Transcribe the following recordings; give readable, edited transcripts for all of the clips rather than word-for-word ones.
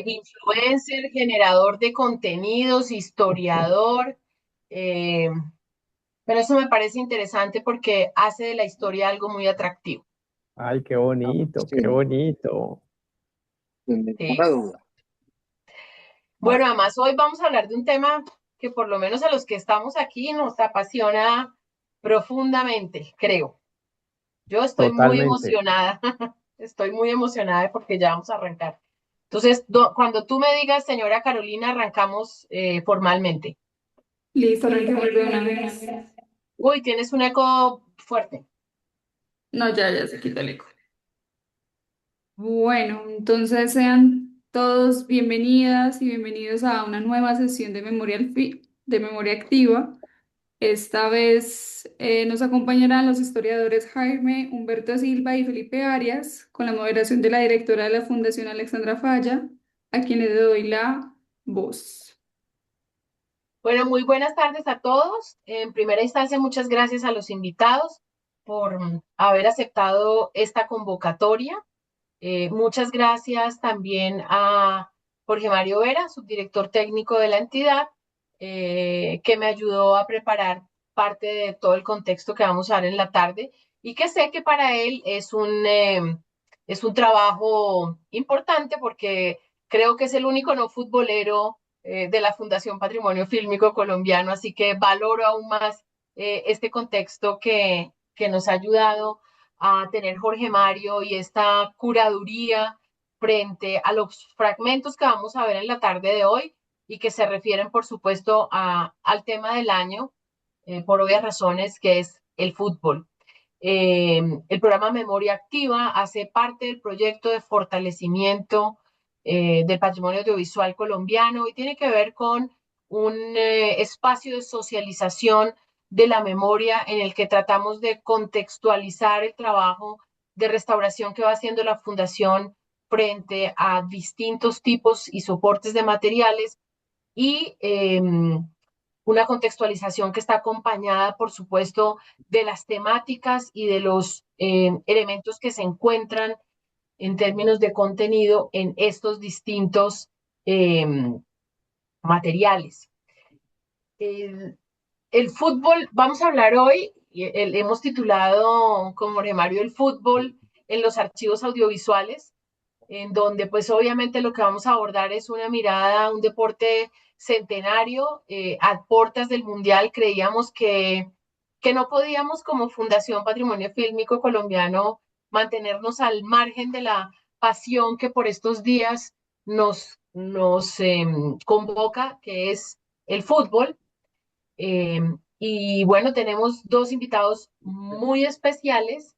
influencer, generador de contenidos, historiador, eh, pero eso me parece interesante porque hace de la historia algo muy atractivo. Ay, qué bonito, qué Sin, bonito. sin Sí. ninguna duda. Bueno, además hoy vamos a hablar de un tema que por lo menos a los que estamos aquí nos apasiona profundamente, creo. Yo estoy muy Totalmente. emocionada, estoy muy emocionada porque ya vamos a arrancar. Entonces, cuando tú me digas, señora Carolina, arrancamos formalmente. Listo, arranquemos de una vez. Uy, tienes un eco fuerte. No, ya se quitó el eco. Bueno, entonces sean todos bienvenidas y bienvenidos a una nueva sesión de de memoria activa. Esta vez nos acompañarán los historiadores Jaime Humberto Silva y Felipe Arias, con la moderación de la directora de la Fundación Alexandra Falla, a quienes le doy la voz. Bueno, muy buenas tardes a todos. En primera instancia, muchas gracias a los invitados por haber aceptado esta convocatoria. Muchas gracias también a Jorge Mario Vera, subdirector técnico de la entidad, que me ayudó a preparar parte de todo el contexto que vamos a ver en la tarde y que sé que para él es un trabajo importante porque creo que es el único no futbolero de la Fundación Patrimonio Fílmico Colombiano, así que valoro aún más este contexto que nos ha ayudado a tener Jorge Mario y esta curaduría frente a los fragmentos que vamos a ver en la tarde de hoy y que se refieren, por supuesto, al tema del año, por obvias razones, que es el fútbol. El programa Memoria Activa hace parte del proyecto de fortalecimiento del patrimonio audiovisual colombiano y tiene que ver con un espacio de socialización de la memoria en el que tratamos de contextualizar el trabajo de restauración que va haciendo la Fundación frente a distintos tipos y soportes de materiales y una contextualización que está acompañada, por supuesto, de las temáticas y de los elementos que se encuentran en términos de contenido en estos distintos eh, materiales. El, el fútbol, vamos a hablar hoy, hemos titulado con Jorge Mario el fútbol en los archivos audiovisuales, en donde pues obviamente lo que vamos a abordar es una mirada a un deporte centenario, a puertas del Mundial. Creíamos que no podíamos como Fundación Patrimonio Fílmico Colombiano mantenernos al margen de la pasión que por estos días nos convoca, que es el fútbol. Eh, y bueno, tenemos dos invitados muy especiales,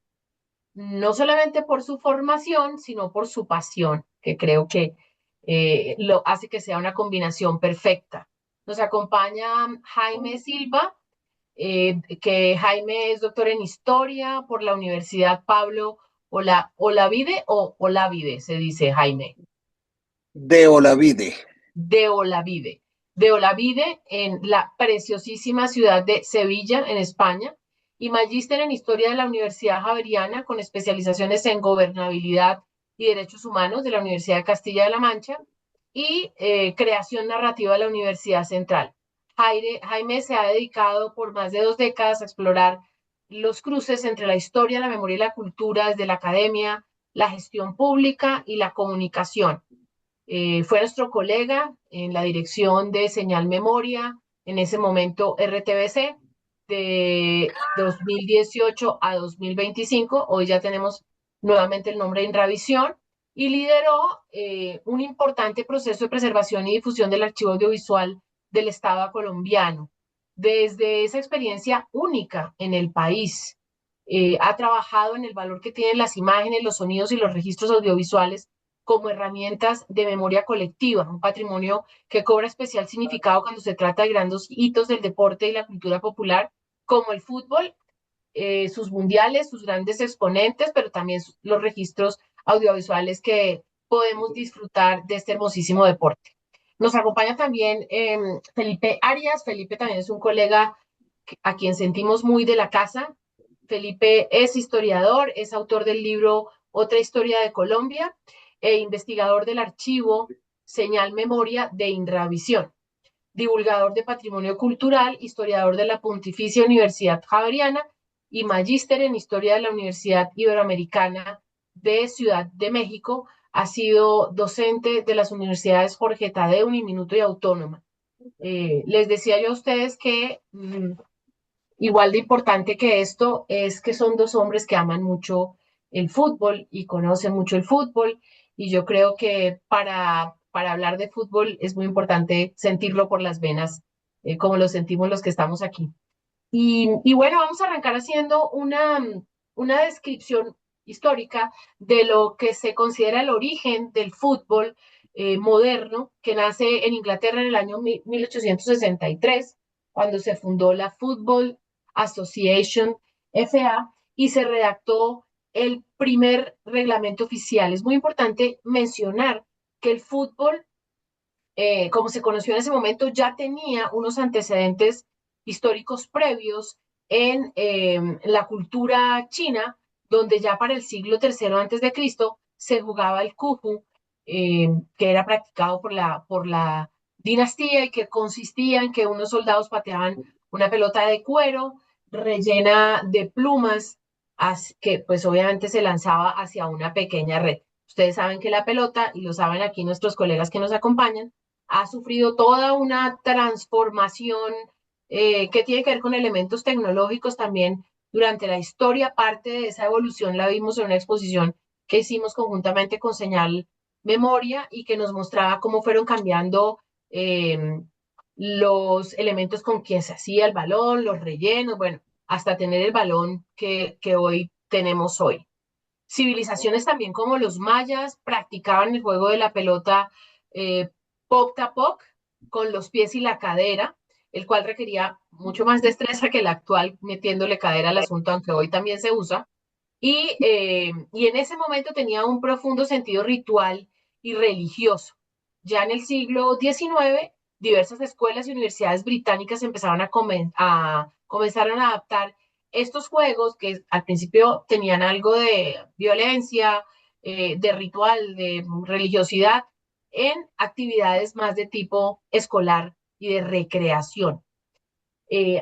no solamente por su formación, sino por su pasión, que creo que lo hace que sea una combinación perfecta. Nos acompaña Jaime Silva, que Jaime es doctor en historia por la Universidad Pablo Olavide o Olavide, se dice Jaime De Olavide. de Olavide, de Olavide en la preciosísima ciudad de Sevilla, en España, y magíster en Historia de la Universidad Javeriana, con especializaciones en Gobernabilidad y Derechos Humanos de la Universidad de Castilla de la Mancha, y Creación Narrativa de la Universidad Central. Jaime se ha dedicado por más de 2 décadas a explorar los cruces entre la historia, la memoria y la cultura desde la academia, la gestión pública y la comunicación. Fue nuestro colega en la dirección de Señal Memoria, en ese momento RTBC, de 2018 a 2025. Hoy ya tenemos nuevamente el nombre Intravisión y lideró un importante proceso de preservación y difusión del archivo audiovisual del Estado colombiano. Desde esa experiencia única en el país, ha trabajado en el valor que tienen las imágenes, los sonidos y los registros audiovisuales como herramientas de memoria colectiva, un patrimonio que cobra especial significado cuando se trata de grandes hitos del deporte y la cultura popular, como el fútbol, sus mundiales, sus grandes exponentes, pero también los registros audiovisuales que podemos disfrutar de este hermosísimo deporte. Nos acompaña también Felipe Arias. Felipe también es un colega a quien sentimos muy de la casa. Felipe es historiador, es autor del libro Otra historia de Colombia e investigador del archivo Señal Memoria de Inravisión, divulgador de patrimonio cultural, historiador de la Pontificia Universidad Javeriana y magíster en Historia de la Universidad Iberoamericana de Ciudad de México. Ha sido docente de las universidades Jorge Tadeo, Uniminuto y Autónoma. Les decía yo a ustedes que igual de importante que esto es que son dos hombres que aman mucho el fútbol y conocen mucho el fútbol, y yo creo que para hablar de fútbol es muy importante sentirlo por las venas, como lo sentimos los que estamos aquí. Y bueno, vamos a arrancar haciendo una descripción histórica de lo que se considera el origen del fútbol moderno, que nace en Inglaterra en el año 1863, cuando se fundó la Football Association FA y se redactó el primer reglamento oficial. Es muy importante mencionar que el fútbol, como se conoció en ese momento, ya tenía unos antecedentes históricos previos en la cultura china, donde ya para el siglo III antes de Cristo se jugaba el kufu, que era practicado por la dinastía y que consistía en que unos soldados pateaban una pelota de cuero rellena de plumas, que pues obviamente se lanzaba hacia una pequeña red. Ustedes saben que la pelota, y lo saben aquí nuestros colegas que nos acompañan, ha sufrido toda una transformación que tiene que ver con elementos tecnológicos también durante la historia. Parte de esa evolución la vimos en una exposición que hicimos conjuntamente con Señal Memoria y que nos mostraba cómo fueron cambiando los elementos con que se hacía el balón, los rellenos, bueno, hasta tener el balón que hoy tenemos hoy. Civilizaciones también como los mayas practicaban el juego de la pelota poc-a-poc con los pies y la cadera, el cual requería mucho más destreza que el actual metiéndole cadera al asunto, aunque hoy también se usa. Y en ese momento tenía un profundo sentido ritual y religioso. Ya en el siglo XIX, diversas escuelas y universidades británicas empezaron comenzaron a adaptar estos juegos que al principio tenían algo de violencia, de ritual, de religiosidad, en actividades más de tipo escolar y de recreación.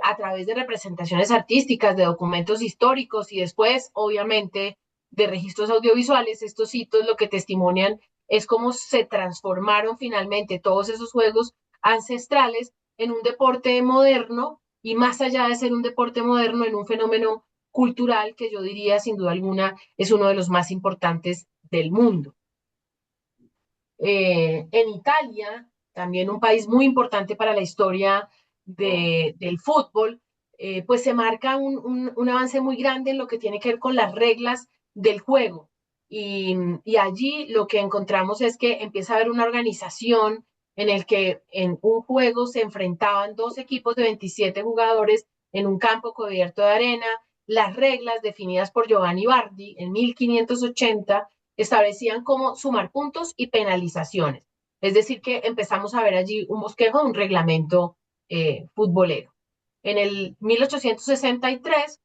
A través de representaciones artísticas, de documentos históricos y después, obviamente, de registros audiovisuales. Estos hitos lo que testimonian es cómo se transformaron finalmente todos esos juegos ancestrales en un deporte moderno y más allá de ser un deporte moderno, en un fenómeno cultural que yo diría sin duda alguna es uno de los más importantes del mundo. En Italia, también un país muy importante para la historia del fútbol, pues se marca un avance muy grande en lo que tiene que ver con las reglas del juego. Y allí lo que encontramos es que empieza a haber una organización en el que en un juego se enfrentaban dos equipos de 27 jugadores en un campo cubierto de arena. Las reglas definidas por Giovanni Bardi en 1580 establecían cómo sumar puntos y penalizaciones. Es decir, que empezamos a ver allí un bosquejo, un reglamento futbolero. En el 1863,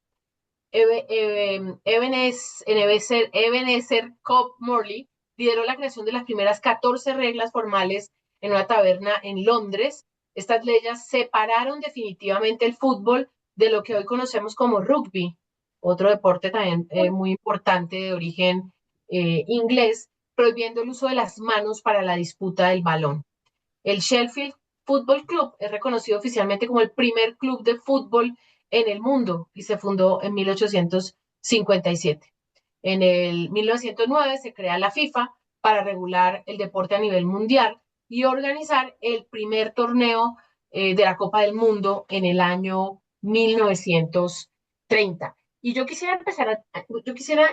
Ebenezer Cobb Morley lideró la creación de las primeras 14 reglas formales en una taberna en Londres. Estas leyes separaron definitivamente el fútbol de lo que hoy conocemos como rugby, otro deporte también muy importante de origen inglés, prohibiendo el uso de las manos para la disputa del balón. El Sheffield Football Club es reconocido oficialmente como el primer club de fútbol en el mundo y se fundó en 1857. En el 1909 se crea la FIFA para regular el deporte a nivel mundial y organizar el primer torneo de la Copa del Mundo en el año 1930. Y yo quisiera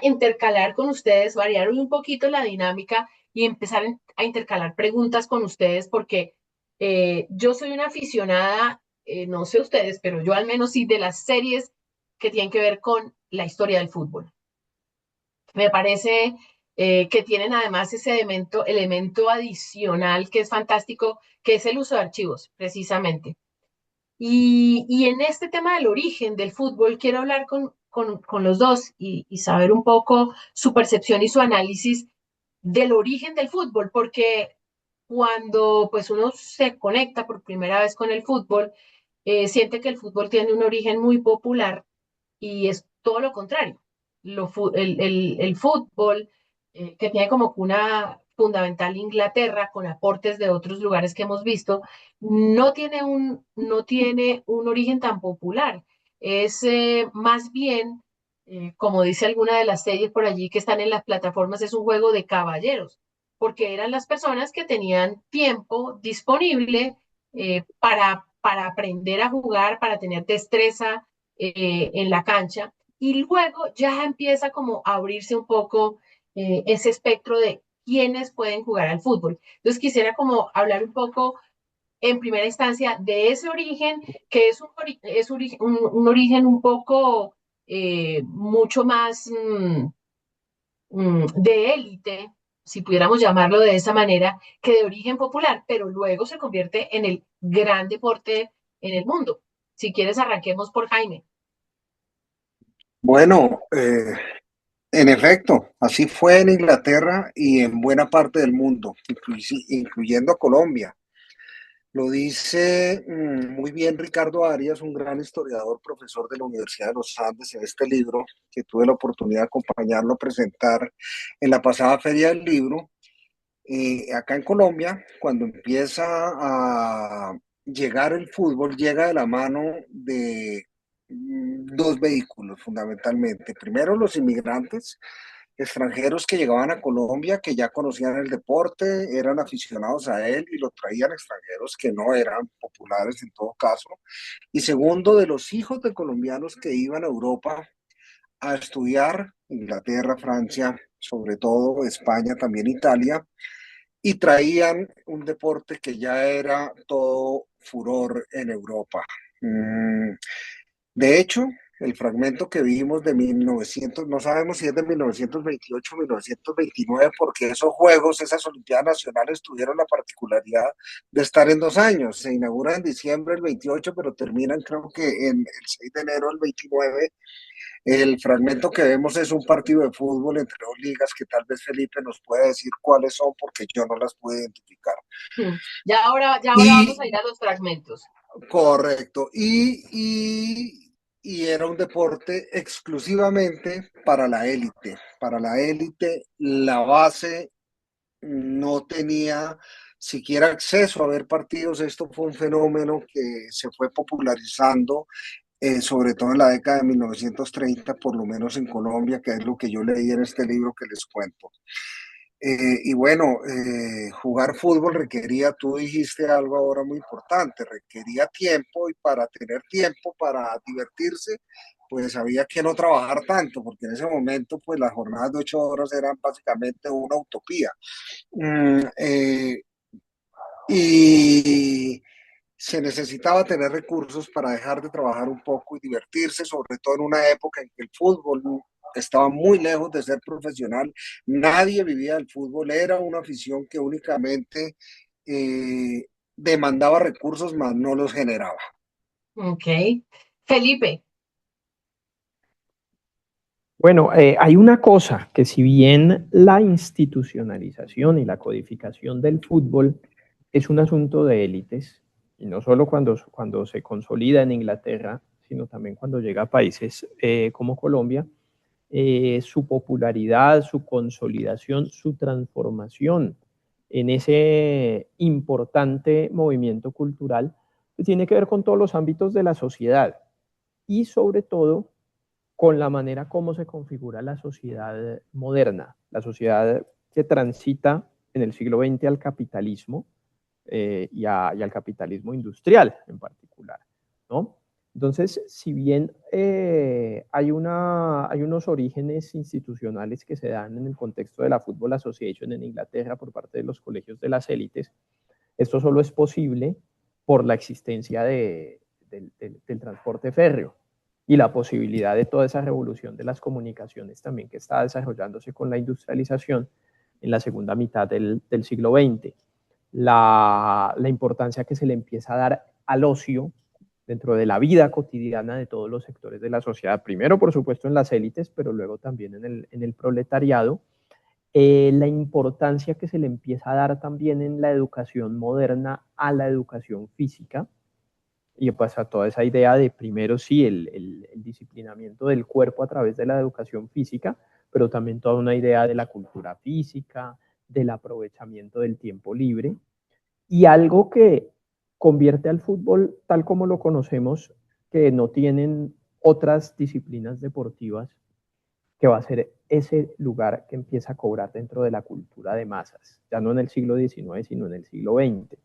intercalar con ustedes, variar un poquito la dinámica y empezar a intercalar preguntas con ustedes porque yo soy una aficionada, no sé ustedes, pero yo al menos sí de las series que tienen que ver con la historia del fútbol. Me parece que tienen además ese elemento adicional que es fantástico, que es el uso de archivos, precisamente. Y en este tema del origen del fútbol, quiero hablar con los dos y saber un poco su percepción y su análisis del origen del fútbol, porque cuando pues uno se conecta por primera vez con el fútbol, siente que el fútbol tiene un origen muy popular y es todo lo contrario. El fútbol, que tiene como cuna fundamental Inglaterra, con aportes de otros lugares que hemos visto, no tiene un origen tan popular. Es más bien, como dice alguna de las series por allí que están en las plataformas, es un juego de caballeros, porque eran las personas que tenían tiempo disponible para aprender a jugar, para tener destreza en la cancha, y luego ya empieza como a abrirse un poco ese espectro de quiénes pueden jugar al fútbol. Entonces quisiera como hablar un poco en primera instancia de ese origen, que es un origen un poco mucho más de élite, si pudiéramos llamarlo de esa manera, que de origen popular, pero luego se convierte en el gran deporte en el mundo. Si quieres, arranquemos por Jaime. Bueno, en efecto, así fue en Inglaterra y en buena parte del mundo, incluyendo a Colombia. Lo dice muy bien Ricardo Arias, un gran historiador, profesor de la Universidad de los Andes, en este libro que tuve la oportunidad de acompañarlo a presentar en la pasada Feria del Libro. Acá en Colombia, cuando empieza a llegar el fútbol, llega de la mano de dos vehículos fundamentalmente. Primero, los inmigrantes extranjeros que llegaban a Colombia, que ya conocían el deporte, eran aficionados a él y lo traían extranjeros que no eran populares en todo caso. Y segundo, de los hijos de colombianos que iban a Europa a estudiar, Inglaterra, Francia, sobre todo España, también Italia, y traían un deporte que ya era todo furor en Europa. De hecho, el fragmento que vimos de 1900, no sabemos si es de 1928 o 1929, porque esos Juegos, esas Olimpiadas Nacionales tuvieron la particularidad de estar en 2 años. Se inaugura en diciembre del 28, pero terminan creo que en el 6 de enero del 29. El fragmento que vemos es un partido de fútbol entre dos ligas que tal vez Felipe nos pueda decir cuáles son porque yo no las pude identificar. Ya ahora vamos Y a ir a los fragmentos. correcto, y era un deporte exclusivamente para la élite, la base no tenía siquiera acceso a ver partidos. Esto fue un fenómeno que se fue popularizando sobre todo en la década de 1930, por lo menos en Colombia, que es lo que yo leí en este libro que les cuento. Y bueno, jugar fútbol requería, tú dijiste algo ahora muy importante, requería tiempo, y para tener tiempo para divertirse, pues había que no trabajar tanto, porque en ese momento pues las jornadas de 8 horas eran básicamente una utopía. Mm, eh, y se necesitaba tener recursos para dejar de trabajar un poco y divertirse, sobre todo en una época en que el fútbol estaba muy lejos de ser profesional. Nadie vivía del fútbol, era una afición que únicamente demandaba recursos, más no los generaba. Ok. Felipe. Bueno, hay una cosa que si bien la institucionalización y la codificación del fútbol es un asunto de élites, y no solo cuando se consolida en Inglaterra, sino también cuando llega a países como Colombia, su popularidad, su consolidación, su transformación en ese importante movimiento cultural, pues tiene que ver con todos los ámbitos de la sociedad y sobre todo con la manera como se configura la sociedad moderna, la sociedad que transita en el siglo XX al capitalismo y al capitalismo industrial en particular, ¿no? Entonces, si bien hay unos orígenes institucionales que se dan en el contexto de la Football Association en Inglaterra por parte de los colegios de las élites, esto solo es posible por la existencia del transporte férreo y la posibilidad de toda esa revolución de las comunicaciones también que está desarrollándose con la industrialización en la segunda mitad del siglo XX. La importancia que se le empieza a dar al ocio dentro de la vida cotidiana de todos los sectores de la sociedad, primero por supuesto en las élites, pero luego también en el proletariado, la importancia que se le empieza a dar también en la educación moderna a la educación física, y pues a toda esa idea de primero sí el disciplinamiento del cuerpo a través de la educación física, pero también toda una idea de la cultura física, del aprovechamiento del tiempo libre, y algo que convierte al fútbol tal como lo conocemos, que no tienen otras disciplinas deportivas, que va a ser ese lugar que empieza a cobrar dentro de la cultura de masas, ya no en el siglo XIX, sino en el siglo XX.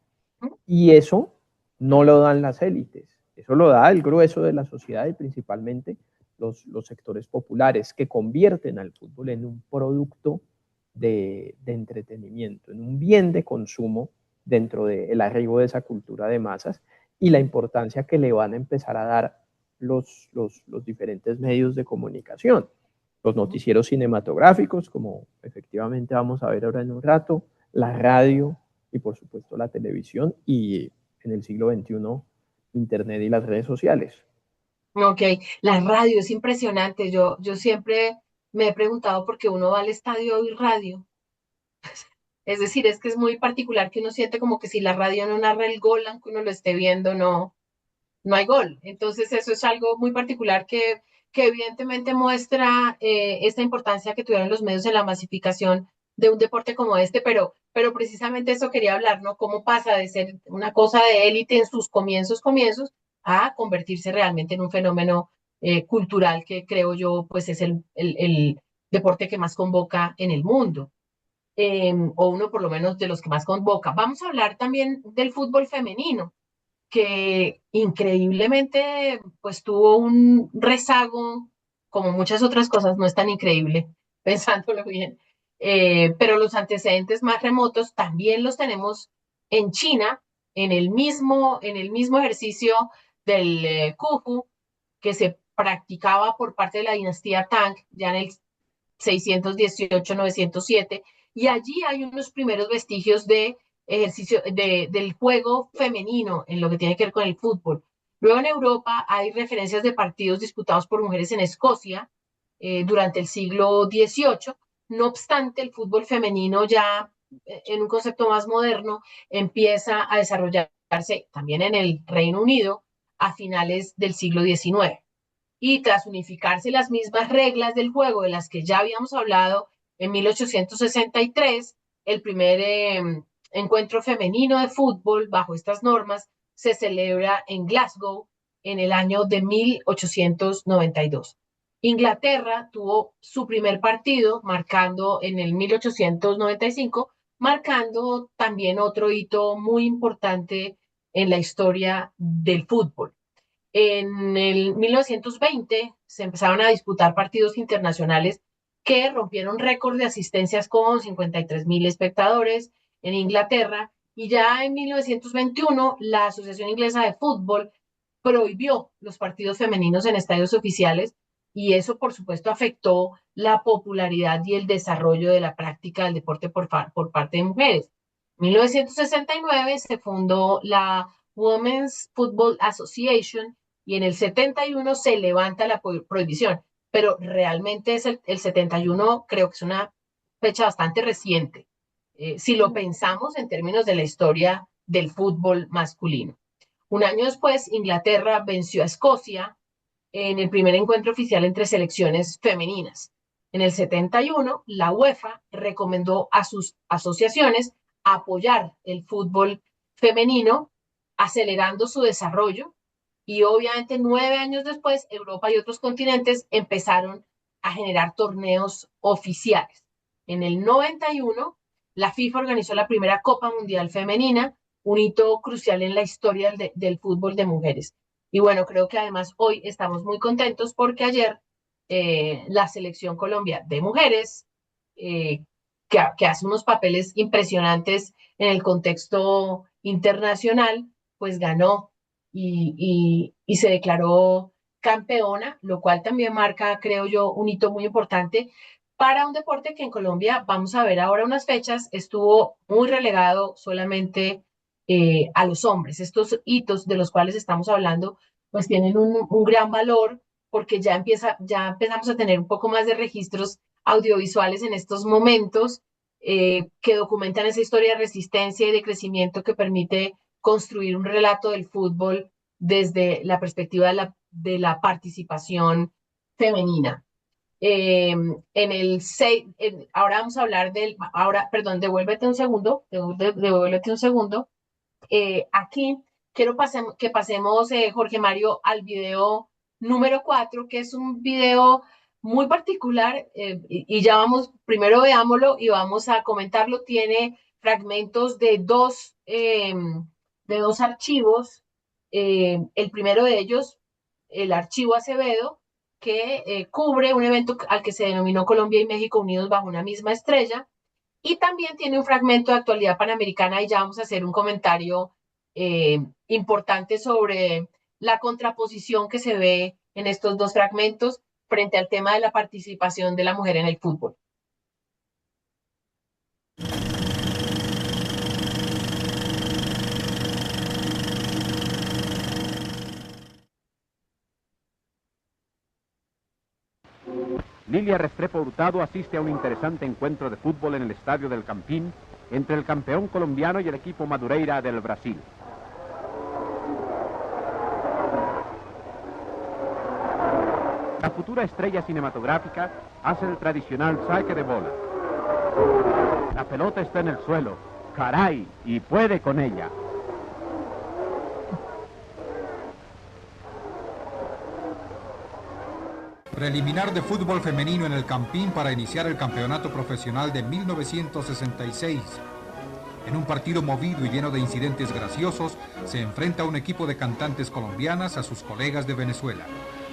Y eso no lo dan las élites, eso lo da el grueso de la sociedad y principalmente los sectores populares que convierten al fútbol en un producto de entretenimiento, en un bien de consumo dentro del arribo de esa cultura de masas y la importancia que le van a empezar a dar los diferentes medios de comunicación, los noticieros cinematográficos, como efectivamente vamos a ver ahora en un rato, la radio y por supuesto la televisión y en el siglo XXI Internet y las redes sociales. Ok, la radio es impresionante. Yo siempre me he preguntado por qué uno va al estadio a oír radio. Es decir, es que es muy particular que uno siente como que si la radio no narra el gol, aunque uno lo esté viendo, no hay gol. Entonces, eso es algo muy particular que evidentemente muestra esta importancia que tuvieron los medios en la masificación de un deporte como este, pero precisamente eso quería hablar, ¿no? Cómo pasa de ser una cosa de élite en sus comienzos, a convertirse realmente en un fenómeno cultural que creo yo, pues es el deporte que más convoca en el mundo, o uno por lo menos de los que más convoca. Vamos a hablar también del fútbol femenino que increíblemente pues tuvo un rezago, como muchas otras cosas, no es tan increíble, pensándolo bien, pero los antecedentes más remotos también los tenemos en China, en el mismo ejercicio del Kufu que se practicaba por parte de la dinastía Tang ya en el 618-907, y allí hay unos primeros vestigios de ejercicio del juego femenino en lo que tiene que ver con el fútbol. Luego en Europa hay referencias de partidos disputados por mujeres en Escocia durante el siglo XVIII. No obstante, el fútbol femenino ya en un concepto más moderno empieza a desarrollarse también en el Reino Unido a finales del siglo XIX, y tras unificarse las mismas reglas del juego de las que ya habíamos hablado en 1863, el primer encuentro femenino de fútbol bajo estas normas se celebra en Glasgow en el año de 1892. Inglaterra tuvo su primer partido marcando en el 1895, marcando también otro hito muy importante en la historia del fútbol. En el 1920 se empezaron a disputar partidos internacionales que rompieron récord de asistencias con 53.000 espectadores en Inglaterra, y ya en 1921 la Asociación Inglesa de Fútbol prohibió los partidos femeninos en estadios oficiales, y eso por supuesto afectó la popularidad y el desarrollo de la práctica del deporte por parte de mujeres. En 1969 se fundó la Women's Football Association y en el 71 se levanta la prohibición, pero realmente es el 71, creo que es una fecha bastante reciente, si lo pensamos en términos de la historia del fútbol masculino. Un año después, Inglaterra venció a Escocia en el primer encuentro oficial entre selecciones femeninas. En el 71, la UEFA recomendó a sus asociaciones apoyar el fútbol femenino, acelerando su desarrollo, y obviamente 9 años después, Europa y otros continentes empezaron a generar torneos oficiales. En el 91, la FIFA organizó la primera Copa Mundial Femenina, un hito crucial en la historia del fútbol de mujeres. Y bueno, creo que además hoy estamos muy contentos porque ayer la selección Colombia de mujeres, eh, que hace unos papeles impresionantes en el contexto internacional, pues ganó y se declaró campeona, lo cual también marca, creo yo, un hito muy importante para un deporte que en Colombia, vamos a ver ahora unas fechas, estuvo muy relegado solamente a los hombres. Estos hitos de los cuales estamos hablando, pues tienen un gran valor porque ya empezamos a tener un poco más de registros audiovisuales en estos momentos que documentan esa historia de resistencia y de crecimiento que permite construir un relato del fútbol desde la perspectiva de la participación femenina. En el 6, ahora vamos a hablar ahora, perdón, devuélvete un segundo. Aquí quiero que pasemos, Jorge Mario, al video número 4, que es un video muy particular, y ya vamos, primero veámoslo y vamos a comentarlo. Tiene fragmentos de dos archivos. El primero de ellos, el archivo Acevedo, que cubre un evento al que se denominó Colombia y México unidos bajo una misma estrella, y también tiene un fragmento de actualidad panamericana, y ya vamos a hacer un comentario importante sobre la contraposición que se ve en estos dos fragmentos frente al tema de la participación de la mujer en el fútbol. Lilia Restrepo Hurtado asiste a un interesante encuentro de fútbol en el Estadio del Campín entre el campeón colombiano y el equipo Madureira del Brasil. La futura estrella cinematográfica hace el tradicional saque de bola. La pelota está en el suelo, caray, y puede con ella. Preliminar de fútbol femenino en el Campín para iniciar el campeonato profesional de 1966. En un partido movido y lleno de incidentes graciosos, se enfrenta un equipo de cantantes colombianas a sus colegas de Venezuela.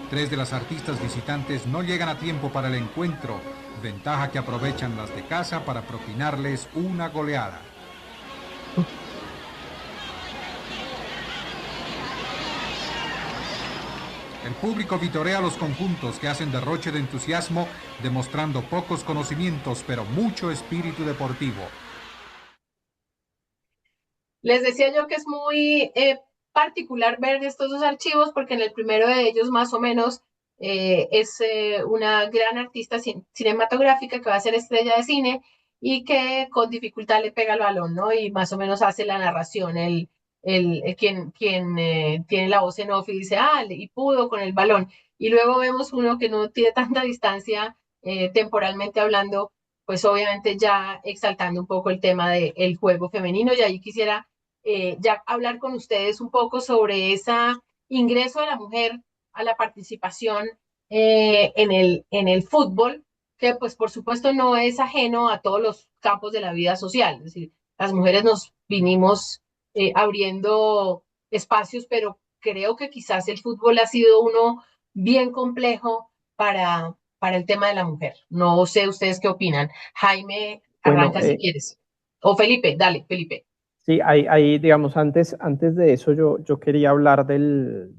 3 de las artistas visitantes no llegan a tiempo para el encuentro, ventaja que aprovechan las de casa para propinarles una goleada. El público vitorea a los conjuntos que hacen derroche de entusiasmo, demostrando pocos conocimientos, pero mucho espíritu deportivo. Les decía yo que es muy particular ver estos dos archivos, porque en el primero de ellos más o menos es una gran artista cinematográfica que va a ser estrella de cine y que con dificultad le pega el balón, ¿no? Y más o menos hace la narración, quien tiene la voz en off y dice, y pudo con el balón. Y luego vemos uno que no tiene tanta distancia temporalmente hablando, pues obviamente ya exaltando un poco el tema del juego femenino. Y ahí quisiera ya hablar con ustedes un poco sobre ese ingreso de la mujer a la participación en el fútbol, que pues por supuesto no es ajeno a todos los campos de la vida social. Es decir, las mujeres nos vinimos abriendo espacios, pero creo que quizás el fútbol ha sido uno bien complejo para el tema de la mujer. No sé ustedes qué opinan. Jaime, Bueno, arranca si quieres. O Felipe, dale, Felipe. sí, digamos, antes de eso yo quería hablar del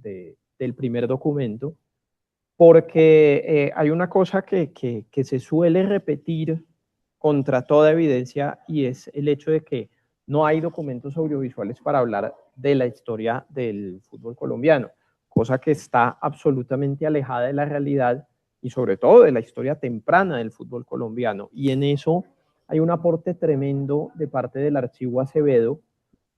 primer documento, porque hay una cosa que se suele repetir contra toda evidencia, y es el hecho de que no hay documentos audiovisuales para hablar de la historia del fútbol colombiano, cosa que está absolutamente alejada de la realidad y sobre todo de la historia temprana del fútbol colombiano. Y en eso hay un aporte tremendo de parte del archivo Acevedo,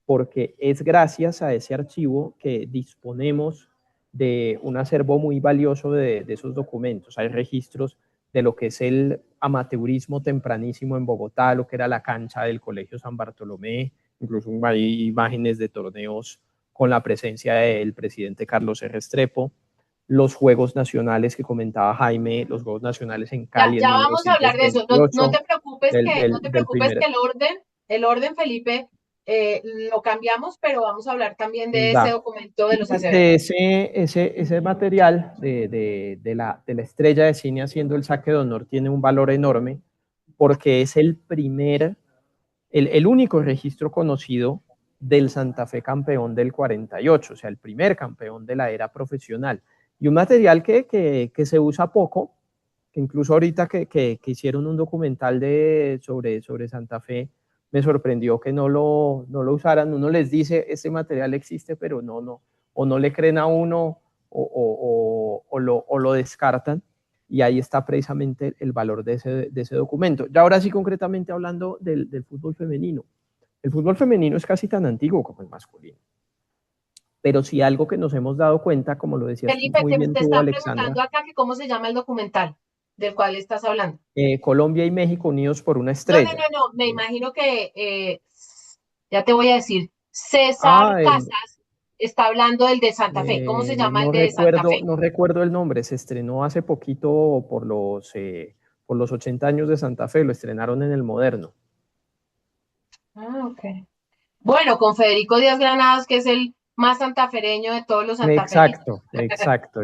porque es gracias a ese archivo que disponemos de un acervo muy valioso de esos documentos. Hay registros de lo que es el amateurismo tempranísimo en Bogotá, lo que era la cancha del Colegio San Bartolomé, incluso hay imágenes de torneos con la presencia del presidente Carlos R. Restrepo, los Juegos Nacionales que comentaba Jaime, los Juegos Nacionales en Cali en Ya vamos a hablar de eso. No 1928, te preocupes no te del preocupes primer... que el orden, Felipe, lo cambiamos, pero vamos a hablar también de ese Da. documento de los Acevedo. De ese material de la estrella de cine haciendo el saque de honor tiene un valor enorme, porque es el único registro conocido del Santa Fe campeón del 48, o sea, el primer campeón de la era profesional. Y un material que se usa poco, que incluso ahorita que hicieron un documental sobre Santa Fe, me sorprendió que no lo usaran. Uno les dice, este material existe, pero no, o no le creen a uno o lo descartan. y ahí está precisamente el valor de ese documento. Y ahora sí, concretamente hablando del fútbol femenino. El fútbol femenino es casi tan antiguo como el masculino. Pero sí algo que nos hemos dado cuenta, como lo decías Felipe, muy bien te tú, están Alexandra, preguntando acá que cómo se llama el documental del cual estás hablando. Colombia y México unidos por una No, estrella. me imagino que, ya te voy a decir, César Ah, Casas está hablando del de Santa Fe. ¿Cómo se llama el de Santa Fe? no recuerdo el nombre, se estrenó hace poquito por los 80 años de Santa Fe, lo estrenaron en el Moderno. Ah, ok. Bueno, con Federico Díaz Granados, que es el más santafereño de todos los santafesinos. Exacto.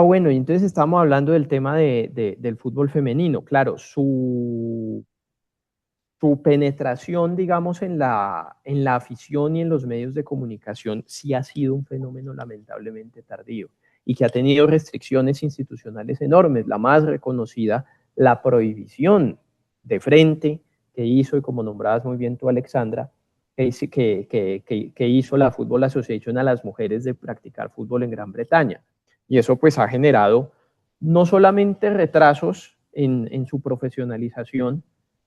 Bueno, y entonces estamos hablando del tema del fútbol femenino. Claro, su penetración, digamos, en la afición y en los medios de comunicación sí ha sido un fenómeno lamentablemente tardío y que ha tenido restricciones institucionales enormes. La más reconocida, la prohibición de frente que hizo, y como nombrabas muy bien tú, Alexandra, que hizo la Football Association a las mujeres de practicar fútbol en Gran Bretaña. Y eso pues ha generado no solamente retrasos en su profesionalización,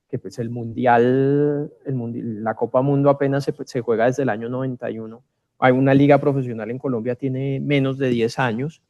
que pues la Copa Mundo apenas se juega desde el año 91. Hay una liga profesional en Colombia, tiene menos de 10 años,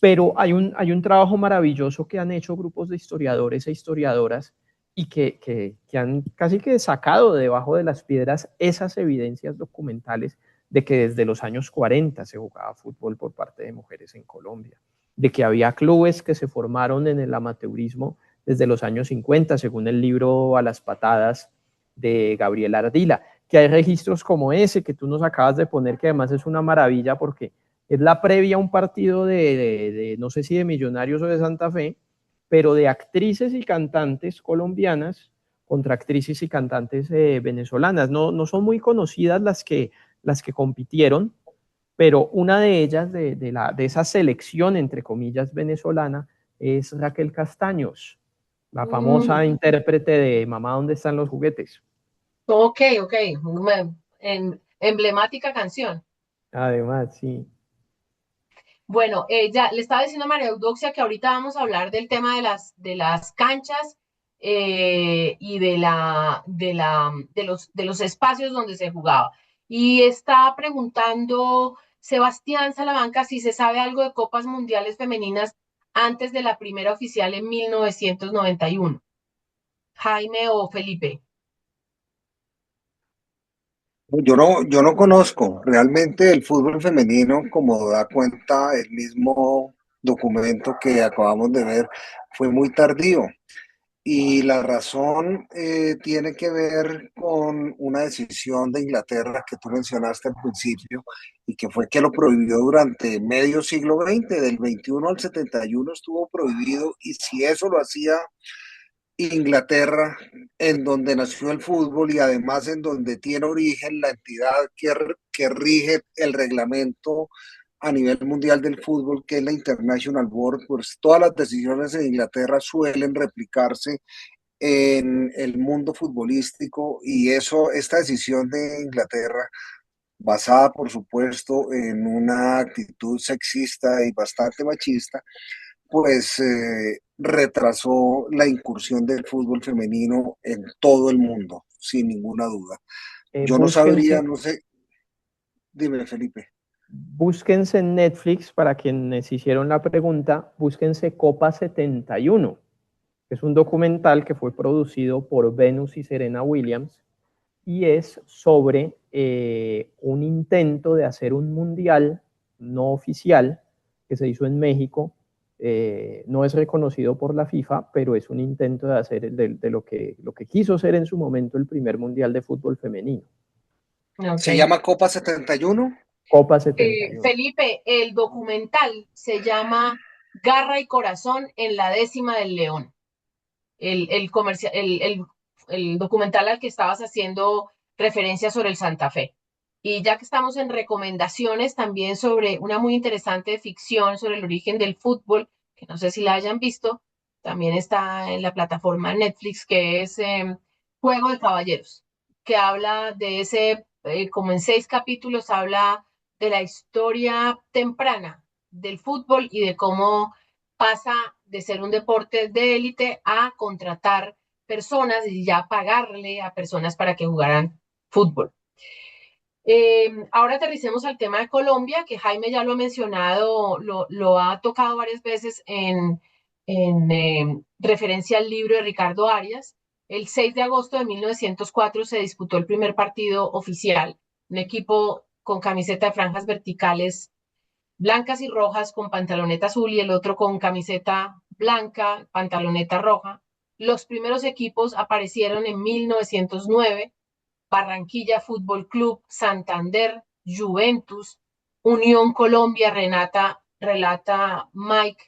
pero hay un trabajo maravilloso que han hecho grupos de historiadores e historiadoras y que han casi que sacado de debajo de las piedras esas evidencias documentales de que desde los años 40 se jugaba fútbol por parte de mujeres en Colombia, de que había clubes que se formaron en el amateurismo desde los años 50, según el libro A las patadas de Gabriel Ardila, que hay registros como ese que tú nos acabas de poner, que además es una maravilla porque es la previa a un partido no sé si de Millonarios o de Santa Fe, pero de actrices y cantantes colombianas contra actrices y cantantes venezolanas. No son muy conocidas las que compitieron, pero una de ellas, de esa selección, entre comillas, venezolana, es Raquel Castaños, la famosa intérprete de Mamá, ¿dónde están los juguetes? Ok. Emblemática canción. Además, sí. Bueno, ya le estaba diciendo a María Eudoxia que ahorita vamos a hablar del tema de las canchas y de los espacios donde se jugaba. Y está preguntando Sebastián Salamanca si se sabe algo de Copas Mundiales Femeninas antes de la primera oficial en 1991. Jaime o Felipe. Yo no conozco realmente el fútbol femenino, como da cuenta el mismo documento que acabamos de ver, fue muy tardío. Y la razón tiene que ver con una decisión de Inglaterra que tú mencionaste al principio y que fue que lo prohibió durante medio siglo XX, del 21 al 71 estuvo prohibido, y si eso lo hacía Inglaterra, en donde nació el fútbol y además en donde tiene origen la entidad que rige el reglamento a nivel mundial del fútbol, que es la International Board, pues todas las decisiones en Inglaterra suelen replicarse en el mundo futbolístico, y esta decisión de Inglaterra, basada por supuesto en una actitud sexista y bastante machista, pues retrasó la incursión del fútbol femenino en todo el mundo, sin ninguna duda. Yo no sabría, Búsquense, no sé, dime Felipe. búsquense en Netflix, para quienes hicieron la pregunta, búsquense Copa 71, que es un documental que fue producido por Venus y Serena Williams y es sobre un intento de hacer un mundial no oficial que se hizo en México. No es reconocido por la FIFA, pero es un intento de hacer lo que quiso ser en su momento el primer mundial de fútbol femenino. Se Ok. llama Copa 71. Copa 71. Felipe, el documental se llama Garra y Corazón en la décima del León. El documental al que estabas haciendo referencia sobre el Santa Fe. Y ya que estamos en recomendaciones, también sobre una muy interesante ficción sobre el origen del fútbol, que no sé si la hayan visto, también está en la plataforma Netflix, que es Juego de Caballeros, que habla de ese, como en 6 capítulos, habla de la historia temprana del fútbol y de cómo pasa de ser un deporte de élite a contratar personas y ya pagarle a personas para que jugaran fútbol. Ahora aterricemos al tema de Colombia, que Jaime ya lo ha mencionado, lo ha tocado varias veces en referencia al libro de Ricardo Arias. El 6 de agosto de 1904 se disputó el primer partido oficial, un equipo con camiseta de franjas verticales blancas y rojas con pantaloneta azul y el otro con camiseta blanca, pantaloneta roja. Los primeros equipos aparecieron en 1909, Barranquilla Fútbol Club, Santander, Juventus, Unión Colombia, relata Mike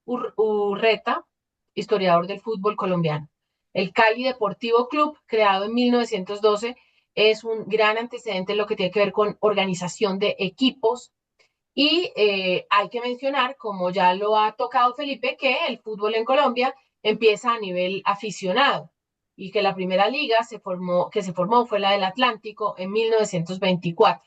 Urreta, historiador del fútbol colombiano. El Cali Deportivo Club, creado en 1912, es un gran antecedente en lo que tiene que ver con organización de equipos. Y hay que mencionar, como ya lo ha tocado Felipe, que el fútbol en Colombia empieza a nivel aficionado y que la primera liga que se formó fue la del Atlántico en 1924.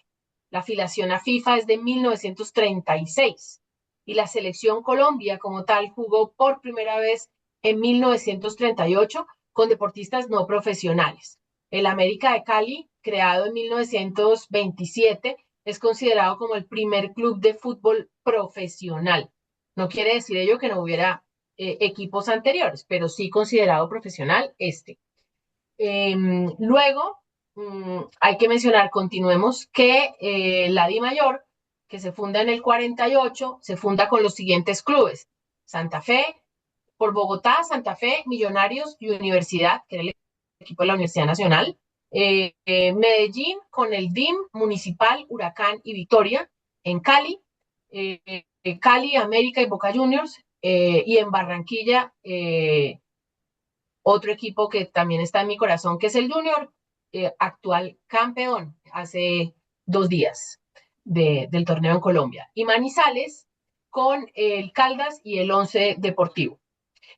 La afiliación a FIFA es de 1936 y la selección Colombia como tal jugó por primera vez en 1938 con deportistas no profesionales. El América de Cali, creado en 1927, es considerado como el primer club de fútbol profesional. No quiere decir ello que no hubiera equipos anteriores, pero sí considerado profesional este. Luego, hay que mencionar, continuemos, que la Di Mayor, que se funda en el 48, se funda con los siguientes clubes: Santa Fe, por Bogotá, Santa Fe, Millonarios y Universidad, que era el equipo de la Universidad Nacional. Medellín con el DIM, Municipal, Huracán y Victoria. En Cali, Cali, América y Boca Juniors. Y en Barranquilla, otro equipo que también está en mi corazón, que es el Junior, actual campeón hace 2 días del torneo en Colombia. Y Manizales con el Caldas y el Once Deportivo.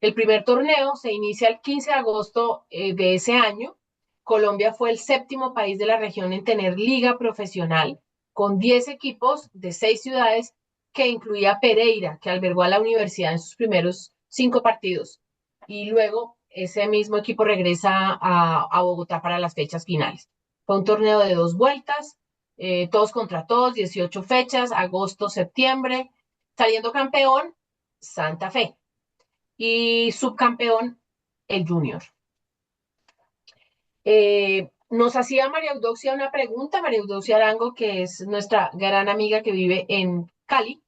El primer torneo se inicia el 15 de agosto de ese año. Colombia fue el séptimo país de la región en tener liga profesional, con 10 equipos de 6 ciudades, que incluía Pereira, que albergó a la universidad en sus primeros 5 partidos. Y luego ese mismo equipo regresa a Bogotá para las fechas finales. Fue un torneo de 2 vueltas, todos contra todos, 18 fechas, agosto, septiembre. Saliendo campeón, Santa Fe. Y subcampeón, el Junior. Nos hacía María Eudoxia una pregunta, María Eudoxia Arango, que es nuestra gran amiga que vive en Cali.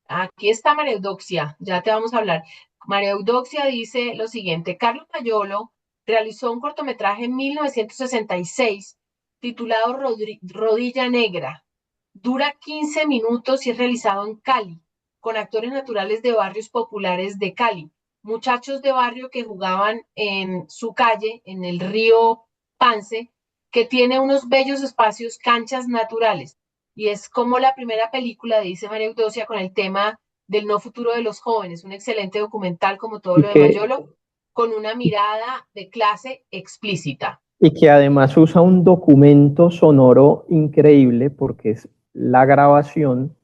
Aquí está María Eudoxia, ya te vamos a hablar. María Eudoxia dice lo siguiente: Carlos Mayolo realizó un cortometraje en 1966 titulado Rodilla Negra. Dura 15 minutos y es realizado en Cali, con actores naturales de barrios populares de Cali, muchachos de barrio que jugaban en su calle, en el río Pance, que tiene unos bellos espacios, canchas naturales. Y es como la primera película, dice María Eudocia, con el tema del no futuro de los jóvenes, un excelente documental como todo lo Y de que, Mayolo, con una mirada de clase explícita. y que además usa un documento sonoro increíble porque es la grabación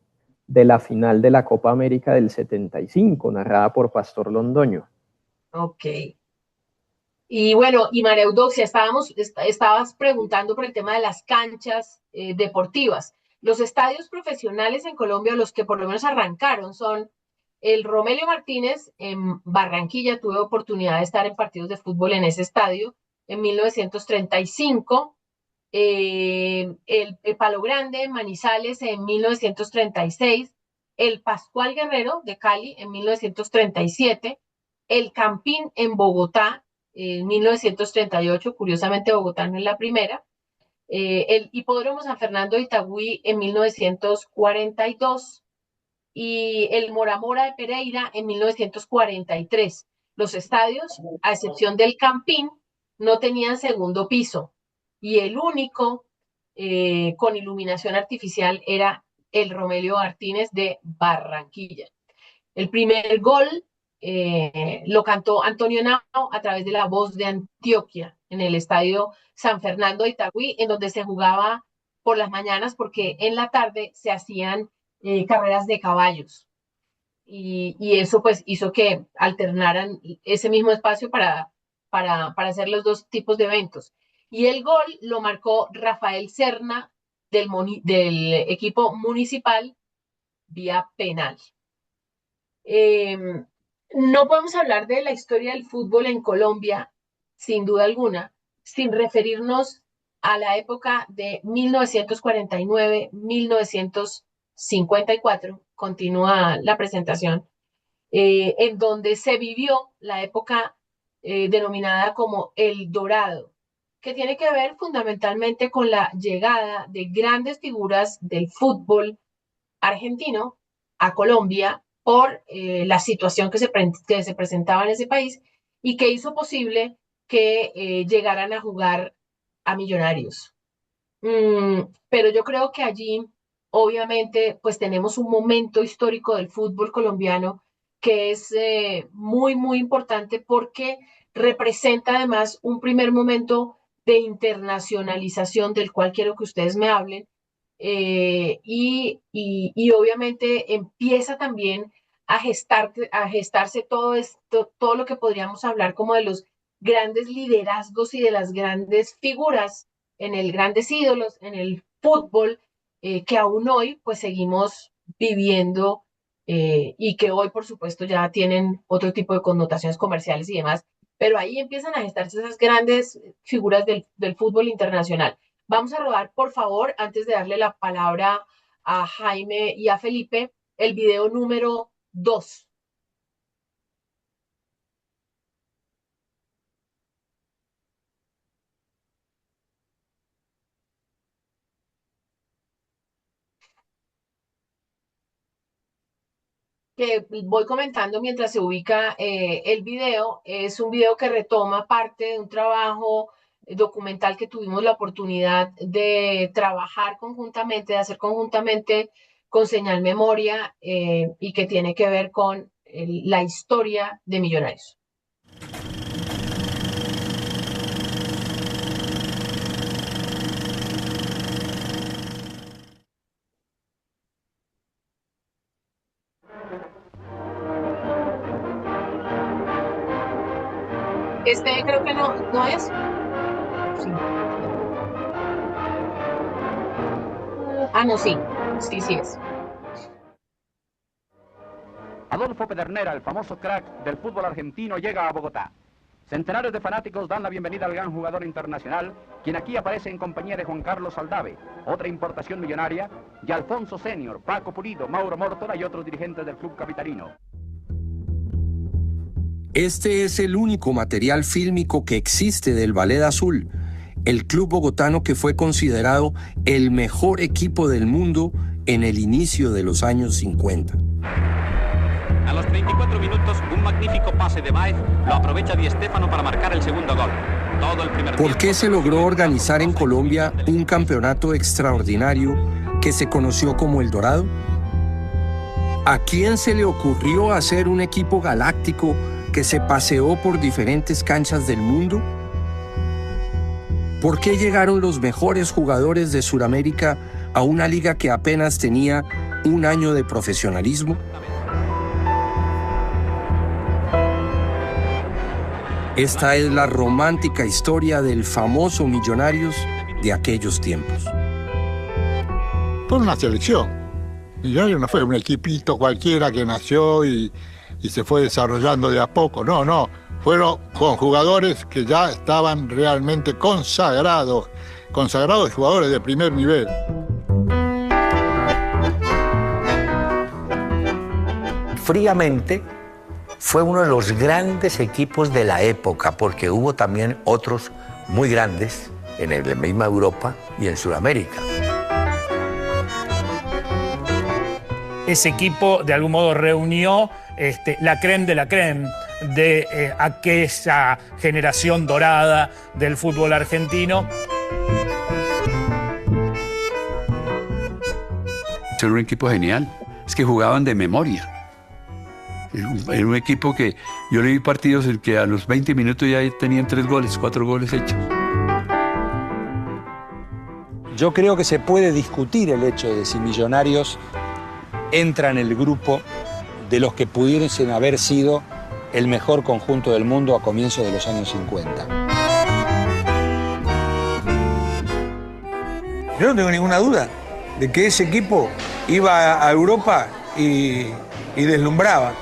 de la final de la Copa América del 75, narrada por Pastor Londoño. Ok. Y bueno, y María Eudoxia, estabas preguntando por el tema de las canchas deportivas. Los estadios profesionales en Colombia, los que por lo menos arrancaron, son el Romelio Martínez en Barranquilla. Tuve oportunidad de estar en partidos de fútbol en ese estadio en 1935. El Palo Grande en Manizales en 1936. El Pascual Guerrero de Cali en 1937. El Campín en Bogotá en 1938, curiosamente Bogotá no es la primera. El Hipódromo San Fernando de Itagüí en 1942 y el Mora Mora de Pereira en 1943. Los estadios, a excepción del Campín, no tenían segundo piso y el único con iluminación artificial era el Romelio Martínez de Barranquilla. El primer gol lo cantó Antonio Nao a través de La Voz de Antioquia en el estadio San Fernando de Itagüí, en donde se jugaba por las mañanas porque en la tarde se hacían carreras de caballos. y eso pues hizo que alternaran ese mismo espacio para hacer los dos tipos de eventos. Y el gol lo marcó Rafael Serna del equipo municipal vía penal. No podemos hablar de la historia del fútbol en Colombia, sin duda alguna, sin referirnos a la época de 1949-1954, continúa la presentación, en donde se vivió la época denominada como El Dorado, que tiene que ver fundamentalmente con la llegada de grandes figuras del fútbol argentino a Colombia por la situación que se presentaba en ese país y que hizo posible que llegaran a jugar a Millonarios. Pero yo creo que allí, obviamente, pues tenemos un momento histórico del fútbol colombiano que es muy, muy importante porque representa además un primer momento de internacionalización del cual quiero que ustedes me hablen, y obviamente empieza también a gestarse todo esto, todo lo que podríamos hablar como de los grandes liderazgos y de las grandes figuras grandes ídolos en el fútbol, que aún hoy pues seguimos viviendo, y que hoy por supuesto ya tienen otro tipo de connotaciones comerciales y demás, pero ahí empiezan a gestarse esas grandes figuras del fútbol internacional. Vamos a rodar, por favor, antes de darle la palabra a Jaime y a Felipe, el video número 2. Que voy comentando mientras se ubica el video. Es un video que retoma parte de un trabajo documental que tuvimos la oportunidad de trabajar conjuntamente, de hacer conjuntamente con Señal Memoria, y que tiene que ver con la historia de Millonarios. Este creo que no es. Sí. No, sí. Sí es. Adolfo Pedernera, el famoso crack del fútbol argentino, llega a Bogotá. Centenares de fanáticos dan la bienvenida al gran jugador internacional, quien aquí aparece en compañía de Juan Carlos Aldave, otra importación millonaria, y Alfonso Senior, Paco Pulido, Mauro Mórtola y otros dirigentes del club capitalino. Este es el único material fílmico que existe del Ballet Azul, el club bogotano que fue considerado el mejor equipo del mundo en el inicio de los años 50. A los 34 minutos, un magnífico pase de Baez lo aprovecha Di Stéfano para marcar el segundo gol. Todo el primer ¿Por qué se logró organizar en Colombia un campeonato extraordinario que se conoció como El Dorado? ¿A quién se le ocurrió hacer un equipo galáctico que se paseó por diferentes canchas del mundo? ¿Por qué llegaron los mejores jugadores de Sudamérica a una liga que apenas tenía un año de profesionalismo? Esta es la romántica historia del famoso Millonarios de aquellos tiempos. Fue una selección. Millonarios no fue un equipito cualquiera que nació y se fue desarrollando de a poco. No. Fueron con jugadores que ya estaban realmente consagrados jugadores de primer nivel. Fríamente, fue uno de los grandes equipos de la época, porque hubo también otros muy grandes en la misma Europa y en Sudamérica. Ese equipo de algún modo reunió la crème de la crème de aquella generación dorada del fútbol argentino. Era un equipo genial, es que jugaban de memoria. Era un equipo que yo le vi partidos en que a los 20 minutos ya tenían 4 goles hechos. Yo creo que se puede discutir el hecho de si Millonarios entra en el grupo de los que pudiesen haber sido el mejor conjunto del mundo a comienzos de los años 50. Yo no tengo ninguna duda de que ese equipo iba a Europa y deslumbraba.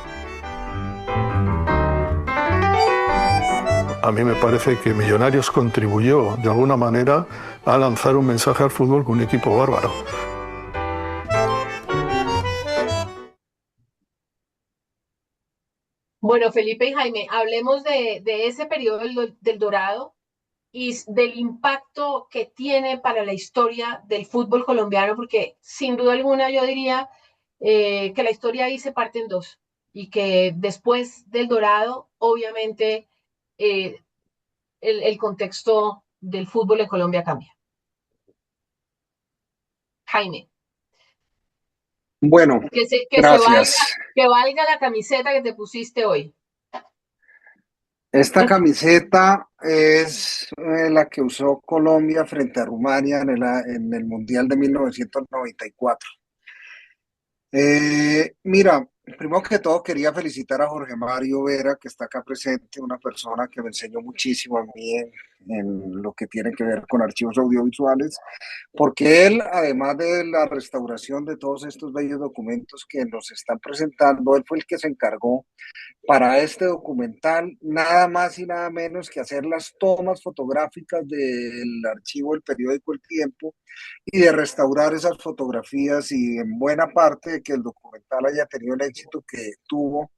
A mí me parece que Millonarios contribuyó de alguna manera a lanzar un mensaje al fútbol con un equipo bárbaro. Bueno, Felipe y Jaime, hablemos de ese periodo del Dorado y del impacto que tiene para la historia del fútbol colombiano, porque sin duda alguna yo diría que la historia ahí se parte en dos y que después del Dorado, obviamente, eh, el contexto del fútbol en Colombia cambia. Jaime, Bueno, gracias. Que valga la camiseta que te pusiste hoy. Esta camiseta es la que usó Colombia frente a Rumania en el Mundial de 1994. Mira, primero que todo quería felicitar a Jorge Mario Vera, que está acá presente, una persona que me enseñó muchísimo a mí en lo que tiene que ver con archivos audiovisuales, porque él, además de la restauración de todos estos bellos documentos que nos están presentando, él fue el que se encargó para este documental nada más y nada menos que hacer las tomas fotográficas del archivo del periódico El Tiempo y de restaurar esas fotografías, y en buena parte de que el documental haya tenido el éxito que tuvo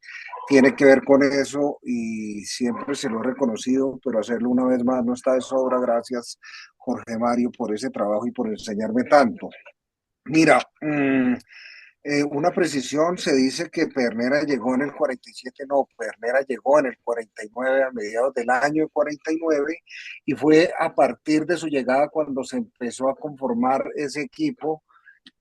tiene que ver con eso, y siempre se lo he reconocido, pero hacerlo una vez más no está de sobra. Gracias, Jorge Mario, por ese trabajo y por enseñarme tanto. Mira, una precisión, se dice que Pernera llegó en el 47, no, Pernera llegó en el 49, a mediados del año 49, y fue a partir de su llegada cuando se empezó a conformar ese equipo